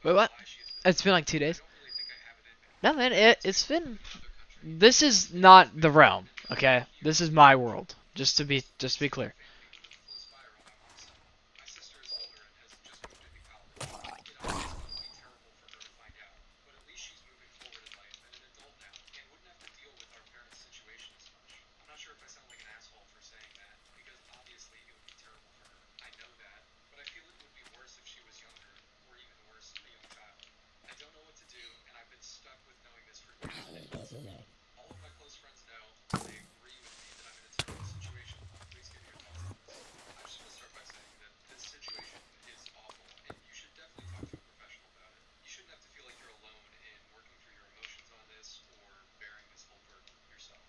Wait, what? why she has been. It's been like 2 I days. don't really think I have it in me. No, man, it's been. In another country, This is not the realm, okay? This is my world. Just to be clear. we live close by around my mom's side. My sister is older and has just moved into college. You know, it's going to be terrible for her to find out, but at least she's moving forward in life and an adult now, and wouldn't have to deal with our parents' situation as much. I'm not sure if I sound like an asshole for saying that, because obviously it would be terrible for her. I know that, but I feel it would be worse if she was younger, or even worse, a young child. I don't know what to do, and I've been stuck with knowing this for years. All of my close friends know, and they agree with me that I'm in a terrible situation. Please give me your thoughts on this. I just want to start by saying that this situation is awful, and you should definitely talk to a professional about it. You shouldn't have to feel like you're alone in working through your emotions on this or bearing this whole burden yourself.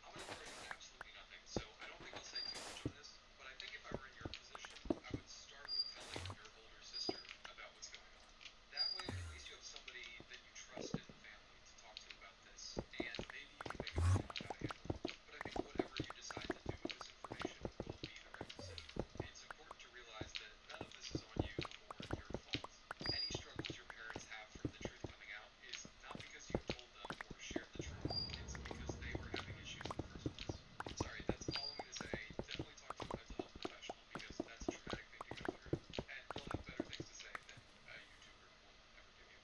I'm going to tell you absolutely nothing, so I don't think I'll say too much on this, but I think if I were in your position, I would start with telling your older sister about what's going on. That way, at least you have somebody that you trust in the family to talk to about this, and maybe you can make a plan on how to handle it. But I think whatever you decide to do with this information will be the right decision. It's important to realize that none of this is on you or your fault. Any struggles your parents have from the truth coming out is not because you told them or shared the truth. It's because they were having issues in the first place. Sorry, that's all I'm going to say. Definitely talk to a mental health professional because that's a traumatic thing to go through, and they'll have better things to say than a YouTuber will ever give you.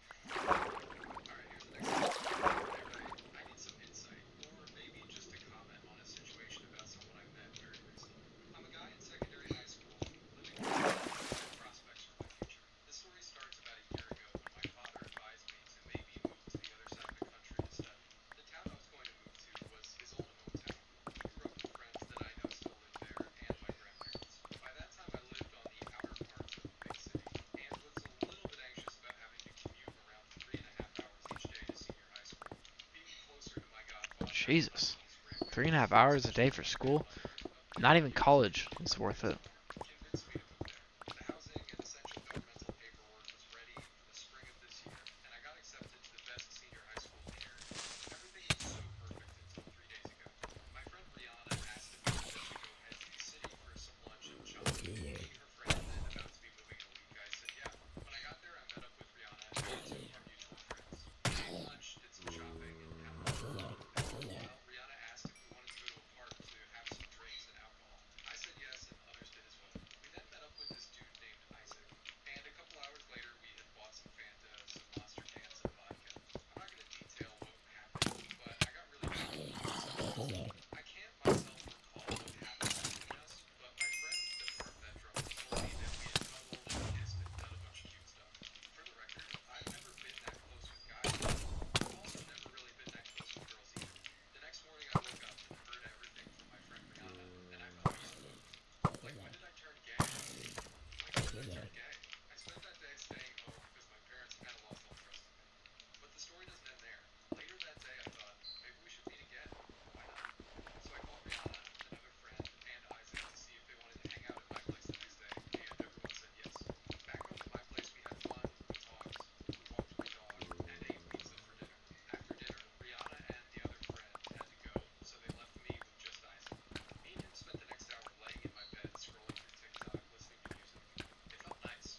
Alright, here's the next question. Hey Ray, I need some insight, or maybe just a comment on a situation about someone I met very recently. I'm a guy in secondary high school, living with a plan with good prospects for my future. This story starts about a year ago when my father advised me to maybe move to the other side of the country to study. The town I was going to move to was his old hometown. He grew up with friends that I know still live there, and my grandparents. By that time, I lived on the outer parts of a big city, and was a little bit anxious about having to commute around 3.5 hours each day to senior high school. Being closer to my godfather and my Jesus. uncle's Three and a grandparents half was hours a day for something that school. felt a bit Not even unusual college for is me, worth it. and convinced me to move there. The housing and essential governmental paperwork was ready for the spring of this year, and I got accepted to the best senior high school in the area. Everything was so perfect until 3 days ago. My friend Brianna asked if I wanted to go head to the city for some lunch and chop. Being her friend and about to be moving in a week, I said yeah. When I got there, I met up with Rihanna and two of our mutual friends. We ate lunch, did some shopping, and had a lot of fun. After a while, Rihanna asked if we wanted to go to a park to have some drinks and alcohol. I said yes, and others did as well. We then met up with this dude named Isaac, and a couple hours later, we had bought some Fanta, some Monster cans, and vodka. I'm not going to detail what happened, but I got really drunk in the process. I can't myself recall what happened between us, but my friends that weren't that drunk told me that we had cuddled and kissed and done a bunch of cute stuff. For the record, I've never been that close with guys before. I've also never really been that close with girls either. The next morning I woke up and heard everything from my friend Rihanna, and I thought I was doomed. Like, when did I turn gay? Like, when did I turn gay? I spent that day staying home because my parents kind of lost all trust in me. But the story doesn't end there. Later that day, I thought, maybe we should meet again. Why not? So I called Rihanna, another friend, and Isaac to see if they wanted to hang out at my place the next day, and everyone said yes. Back home at my place, we had fun, we talked, we walked my dog, and ate pizza for dinner. After dinner, Rihanna and the other friend had to go, so they left me with just Isaac. Me and him spent the next hour laying in my bed, scrolling through TikTok, listening to music. It felt nice,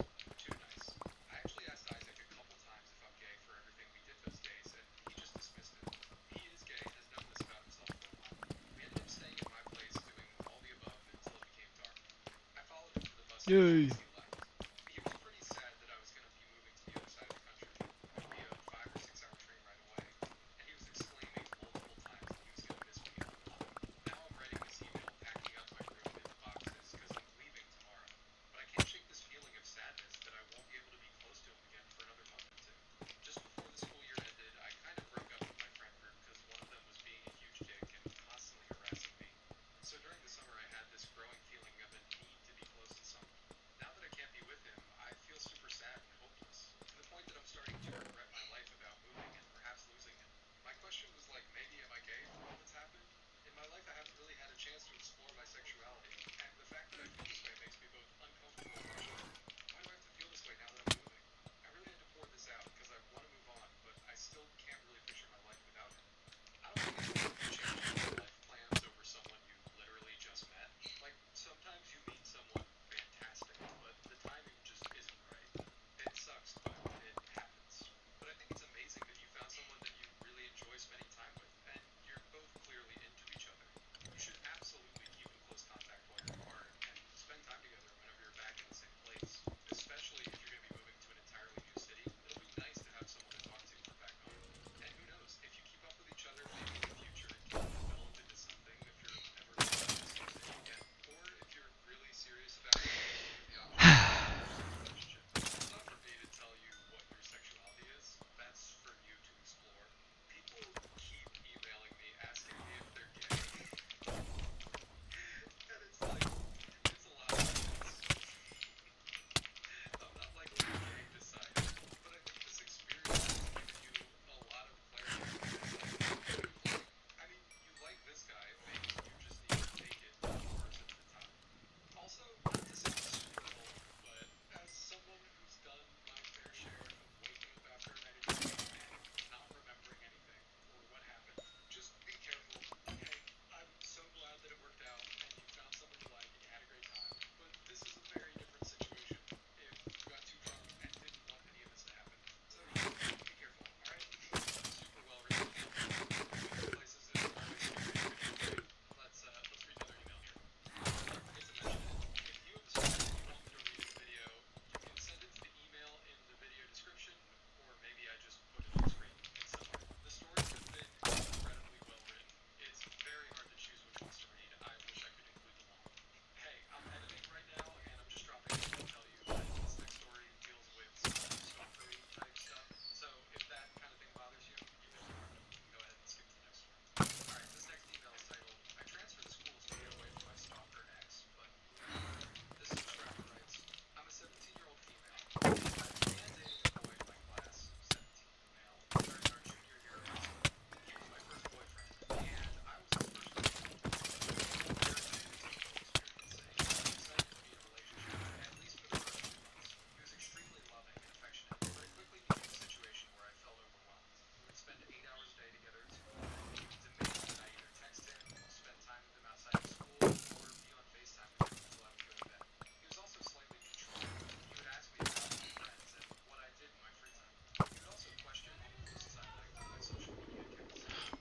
too nice. I actually asked Isaac a couple times if I'm gay for everything we did those days, and he just dismissed it. He is gay and has known this about himself for a while. We ended up staying at my place doing all the above until it became dark. I followed him to the bus stop Yay. as he left. He was pretty sad that I was going to be moving to the other side of the country. It would be a 5 or 6 hour train ride away, and he was exclaiming multiple times that he was going to miss me a lot. Now I'm writing this email, packing up my room into boxes because I'm leaving tomorrow. But I can't shake this feeling of sadness that I won't be able to be close to him again for another month or two. Just before the school year ended, I kind of broke up with my friend group because one of them was being a huge dick and constantly harassing me. So during the summer, I had this growing feeling of a need to be close to someone. Now that I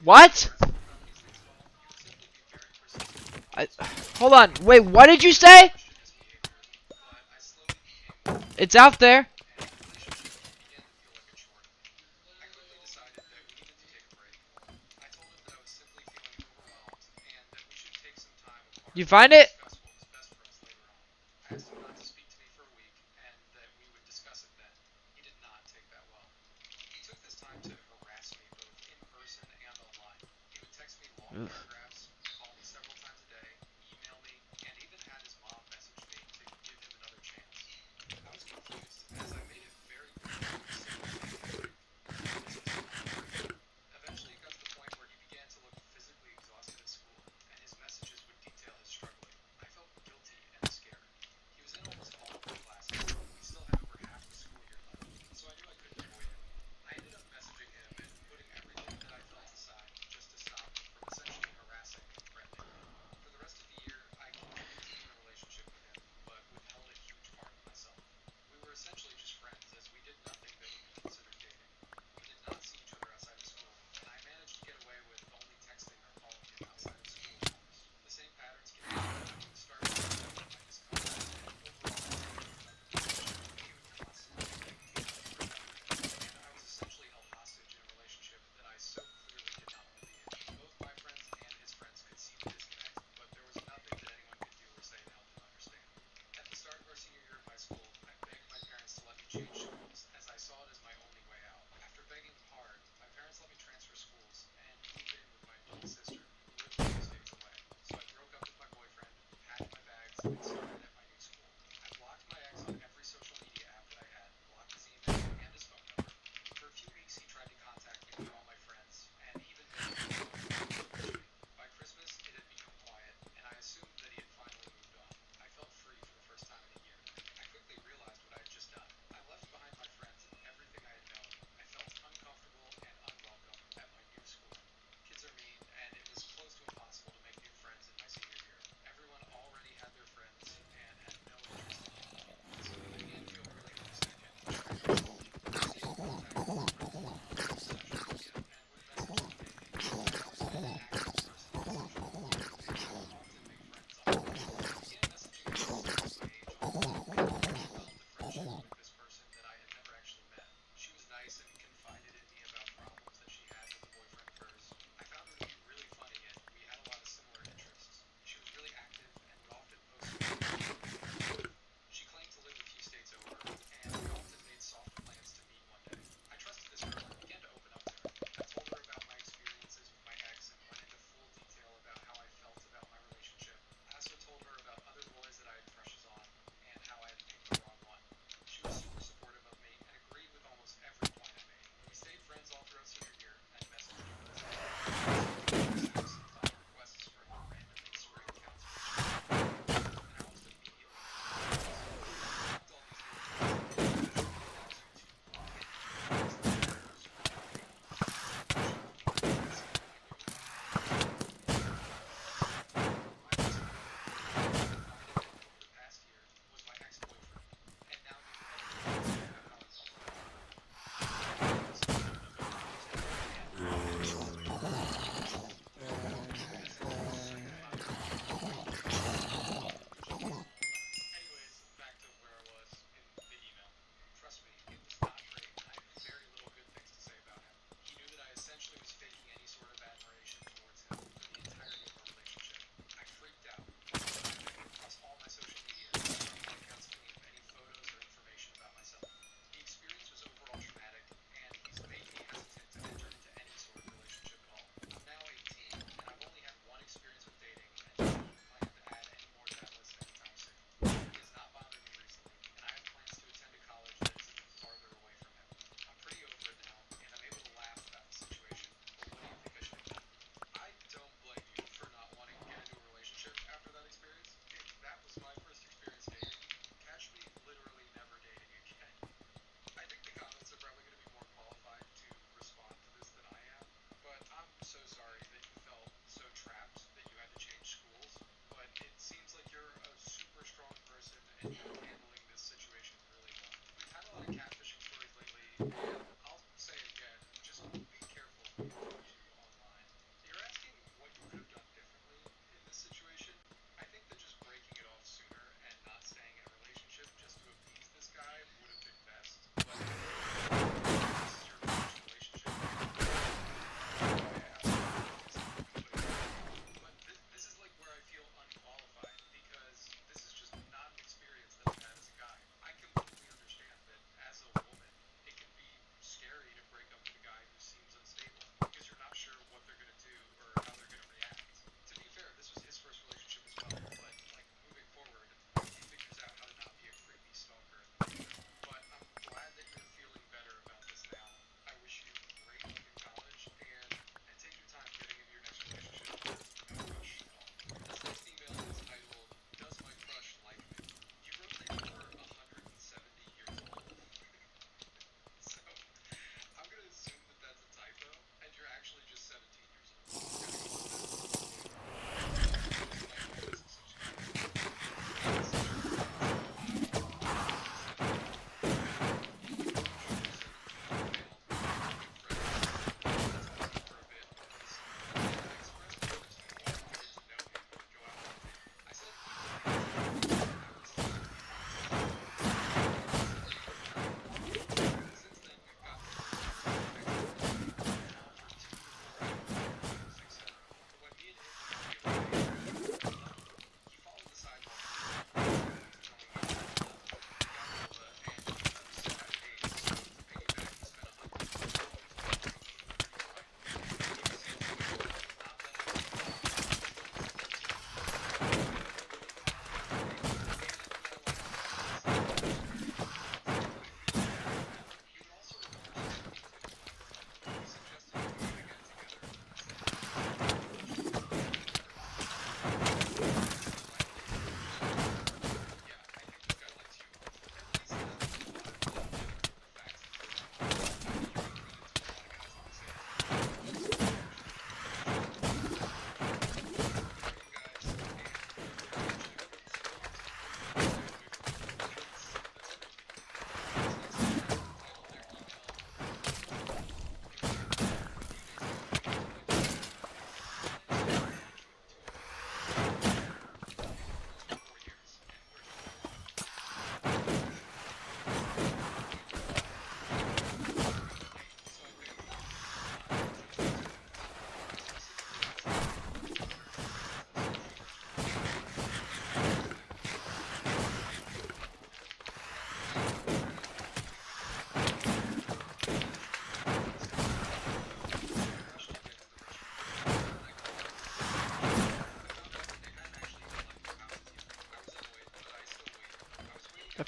What? Hold on. Wait, what did you say? It's out there. You find it? I asked him not to speak to me for a week and that we would discuss it then. He did not take that well. He took this time to harass me both in person and online. He would text me long paragraphs, call me several times a day, email me, and even had his mom message me to give him another chance. I was confused as I made it very clear to him. Eventually it got to the point where he began to look physically exhausted at school, and his messages would detail his struggling. I felt guilty and scared. He was in almost all of my classes. We still had over half the school year left, so I knew I couldn't avoid him. I ended up messaging him and putting everything that I felt aside just to stop him from essentially harassing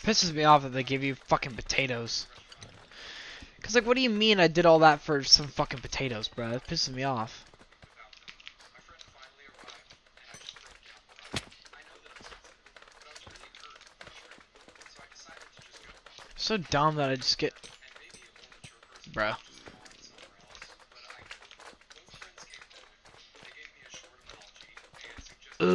Pisses me off that they give you fucking potatoes. Cause like, what do you mean I did all that for some fucking potatoes, bro? That pisses me off. My friend finally arrived, and I just broke down crying. I know that I'm sensitive, but I was really hurt and frustrated, so I decided to just go home. So dumb that I just get, And maybe a more mature person bro. would just gone somewhere else, but I couldn't. Both friends came home with me. They gave me a short apology and suggested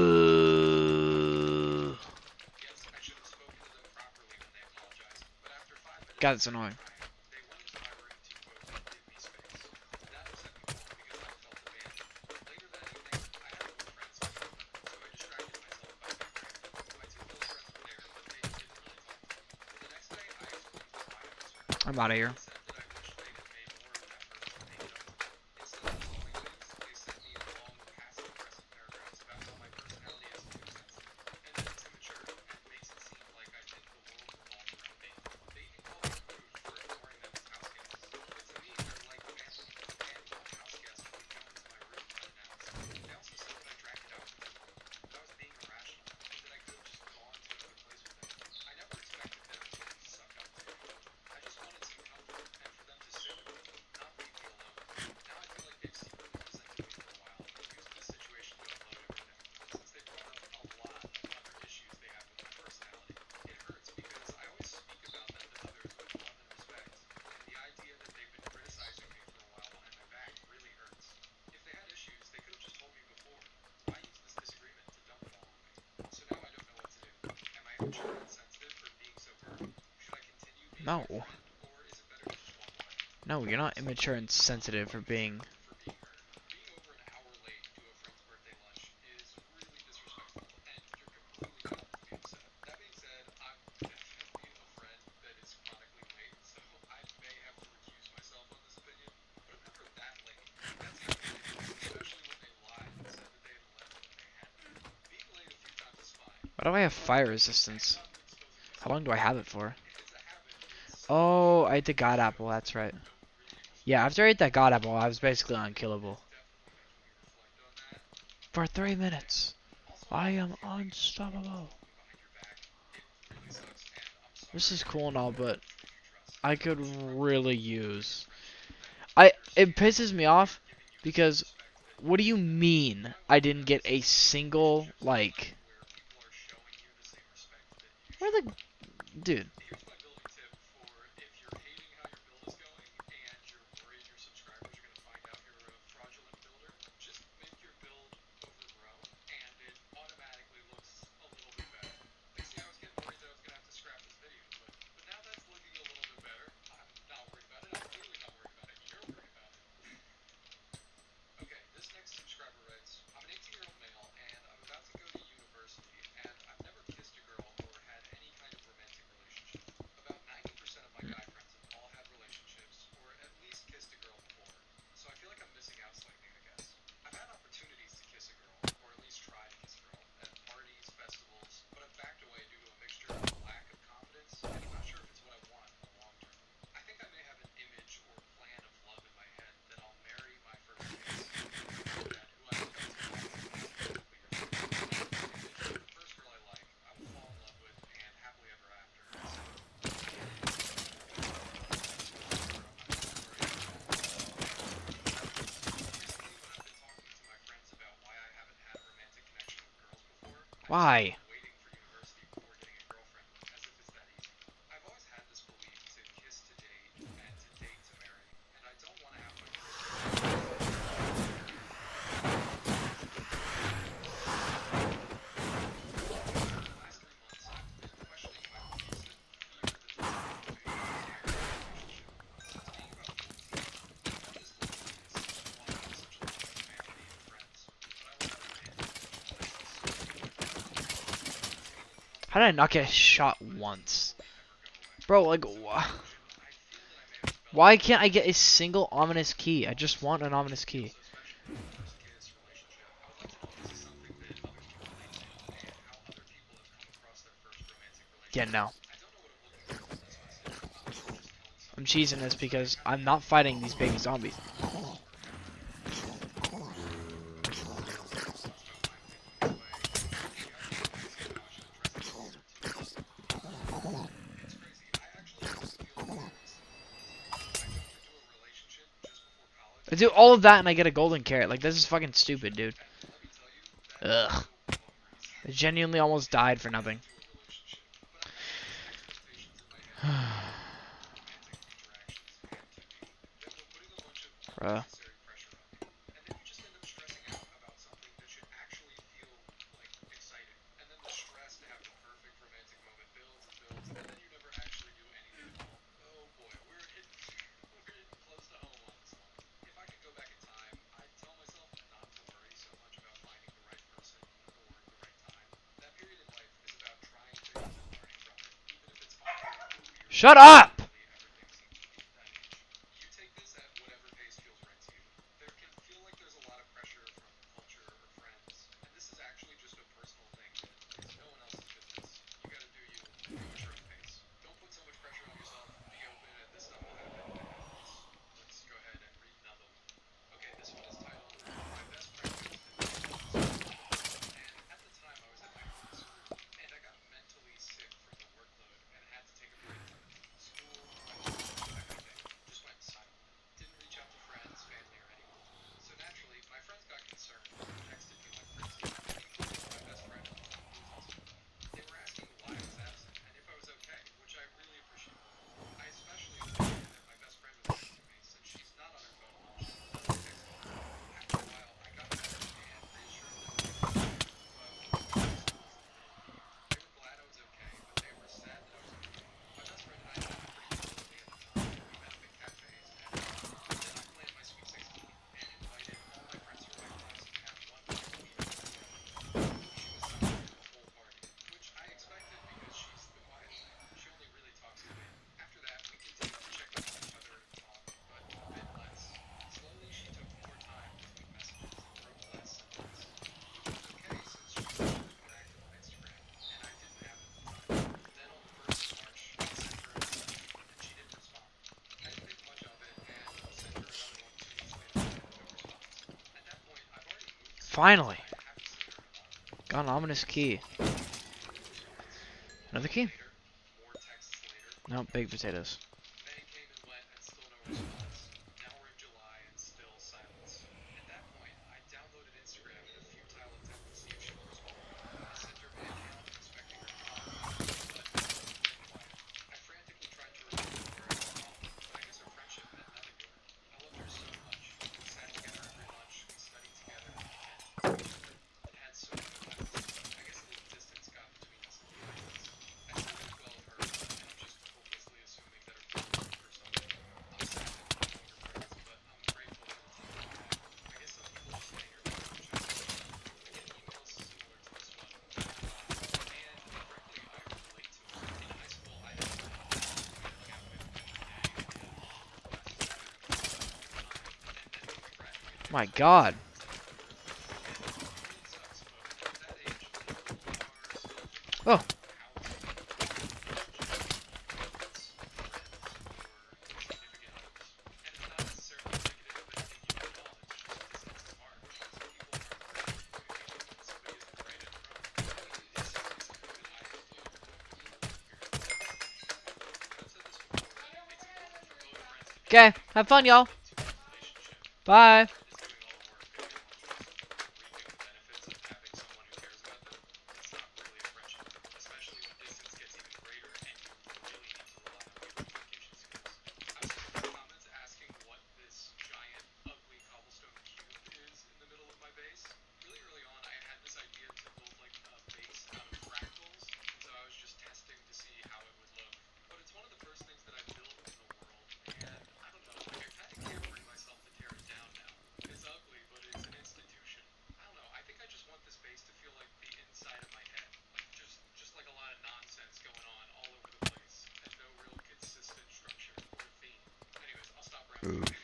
yes, I should have spoken to them properly when they apologized. But after 5 minutes God, it's annoying. of crying, they went into my room to quote give me space. That upset me more because I felt abandoned. Later that evening, I had other friends come over, so I distracted myself by my friend. My two close friends were there, but they didn't really talk to me. The next day, I explained why I was hurt. I'm out of here. I said that I wish they had made more of an effort to make it up to me. Instead of resolving things, they sent me long, passive-aggressive paragraphs about how my personality is too sensitive and that it's immature and makes it seem like I think the world revolves around me. They even called me rude for ignoring them as house guests. But to me, they're like family, and no house guest would come into my room unannounced. They also said that I dragged it out for too long, that I was being irrational, and that I could have just gone to another place with them. I never expected them to suck up to me. I just wanted some comfort and for them to sit with me, not leave me alone. Now I feel like they've secretly resented me for a while and used this situation to unload everything. Since they brought up a lot of other issues they have with my personality, it hurts because I always speak about them to others with love and respect, and the idea that they've been criticizing me for a while behind my back really hurts. If they had issues, they could have just told me before. Why use this disagreement to dump it all on me? So now I don't know what to do. Am I immature and sensitive for being so hurt? Should I continue being No. their friend, or is it better to just walk away? No, you're not immature and sensitive for being. For being hurt. Being over an hour late to a friend's birthday lunch is really disrespectful, and you're completely valid to be upset. That being said, I'm definitely a friend that is chronically late, so I may have to recuse myself on this opinion, but I'm never that late. That's irritating, especially when they lied and said that they had left when they hadn't. Being late a few times is fine. Why do I have fire resistance? I'm not exposing How myself. long do I have it for? It's a habit. It's Oh, I ate the God Apple. That's right. Yeah, after I ate that God Apple, I was basically unkillable. For 3 minutes. I am unstoppable. This is cool and all, but I could really use. It pisses me off because what do you mean I didn't get a single like? Where the dude? Here's my building tip for if you're hating how your build is going and you're worried your subscribers are going to find out you're a fraudulent builder, just make your build overgrown and it automatically looks a little bit better. Like, see, I was getting worried that I was going to have to scrap this video, but now that's looking a little bit better. I'm not worried about it. I'm clearly not worried about it. You're worried about it. Okay, this next subscriber writes, I'm an 18-year-old male and I'm about to go to university and I've never kissed a girl or had any kind of romantic relationship. About 90% of my guy friends have all had relationships or at least kissed a girl before, so I feel like I'm missing out slightly, I guess. I've had opportunities to kiss a girl, or at least try to kiss a girl, at parties, festivals, but I've backed away due to a mixture of lack of confidence and I'm not sure if it's what I want in the long term. I think I may have an image or plan of love in my head that I'll marry my first kiss, that who I look up to for the first girl I like, I will fall in love with and happily ever after. Recently, when I've been talking to my friends about why I haven't had a romantic connection with girls before, Why? waiting for university before getting a girlfriend, as if it's that easy. I've always had this belief to kiss to date and to date to marry, and I don't want to have my the last 3 months I've been questioning my beliefs and fear that this will motivate a relationship. Since being about 14, I've known this loneliness while having such a love for humanity and friends, but I was never abandoned. How did I not get shot once? Bro, like, why can't I get a single ominous key? I just want an ominous key. Yeah, no. I'm cheesing this because I'm not fighting these baby zombies. I do all of that and I get a golden carrot. Like, this is fucking stupid, dude. Let me tell you, that Ugh. is no reason I genuinely almost died for nothing. to a relationship. But I had these expectations in my head of romantic interactions and activity that were putting a bunch of Bruh. unnecessary pressure on me. And then you just end up stressing out about something that should actually feel like exciting. And then the stress to have the perfect romantic moment builds and builds, and then you never actually do anything at all. Oh boy, we're hitting close to home on this one. If I could go back in time, I'd tell myself not to worry so much about finding the right person or the right time. That period in life is about trying things and learning from it, even if it's awkward or weird. Shut up! Really, everything seems to be at that age. You take this at whatever pace feels right to you. There can feel like there's a lot of pressure from culture or friends, and this is actually just a personal thing that is no one else's business. You gotta do you, go at your own pace. Don't put so much pressure on yourself. Be open, and this stuff will happen. Let's go ahead and read another one. Okay, this one is titled "My Best Friend Is Divorced." And at the time, I was at my old school, and I got mentally sick from the workload and had to take a break from it. School, my home, that kind of thing. Just went silent. Didn't reach out to friends, family, or anyone. So naturally, my friends got concerned and texted me like crazy, including my best friend, who was also with me. They were asking why I was absent and if I was okay, which I really appreciated. I especially appreciated that my best friend was texting me since she's not on her phone much and doesn't text a lot. After a while, I got better and reassured them that I was okay, but my best friend was a little relieved. They were glad I was okay, but they were sad that I was okay. My best friend and I had a pretty close day at the time. We met up at cafes and had fun. Then I planned my Sweet 16 and invited all my friends from my class to have one big evening together. She was celebrating the whole party, which I expected because she's the quiet type. She only really talks to me. After that, we continued to check up on each other and talk, but a bit less. Slowly, she took more time between messages and wrote less sentences, which was okay since she was usually more active on Instagram, and I didn't have it at the time. Then on the 1st of March, I sent her a message, and she didn't respond. I didn't think much of it, and sent her another one 2 weeks later, and no response. At that point, I've already moved cities, Finally. and I haven't seen her in a while. Got an ominous key. No response. Another A week key? later, more texts later, No, no baked response. potatoes. May came and went and still no response. Now we're in July and still silence. At that point, I downloaded Instagram in a futile attempt to see if she would respond. I sent her my account expecting her to follow me, but nothing, quiet. I frantically tried to remember where I saw her, but I guess our friendship meant nothing to her. I loved her so much. We sat together every lunch, we studied together, and each other. It had so many layers. I guess a little distance got between us in the process. I still think well of her, and I'm just hopelessly assuming that her feelings for someday. I'm sad that we're no longer friends, but I'm grateful for the time we had. I guess some people just stay near them for childhood. I get emails similar to this one a lot, and frankly, I relate to it. In high school, I had a friend who I hung out with every day and our classes together all the time, and then when we graduated, My we God. stopped seeing each other for a bit. It really sucks, but when you're that age, people are still looking Oh. for how to make a lasting relationship with parents, friends, or significant others. And it's not necessarily indicative of anything you've done, it's just distance is hard. Some people aren't great at communicating when somebody isn't great at their own. It's simply something that I have to really experience. I've said this before, it takes a moment for both friends to Okay, begin have fun, y'all. into a relationship. Bye. When a friend is doing all the work and you're just reaping the benefits of having someone who cares about them, it's not really a friendship, especially when distance gets even greater and you really need to rely on your communication skills. I was sent a few comments asking what this giant, ugly cobblestone cube is in the middle of my base. Really early on, I had this idea to build like a base out of fractals, and so I was just testing to see how it would look. But it's one of the first things that I built in the world, and I don't know, like I kind of can't bring myself to tear it down now. It's ugly, but it's an institution. I don't know, I think I just want this base to feel like the inside of my head. Like just like a lot of nonsense going on all over the place, and no real consistent structure or theme. Anyways, I'll stop rambling.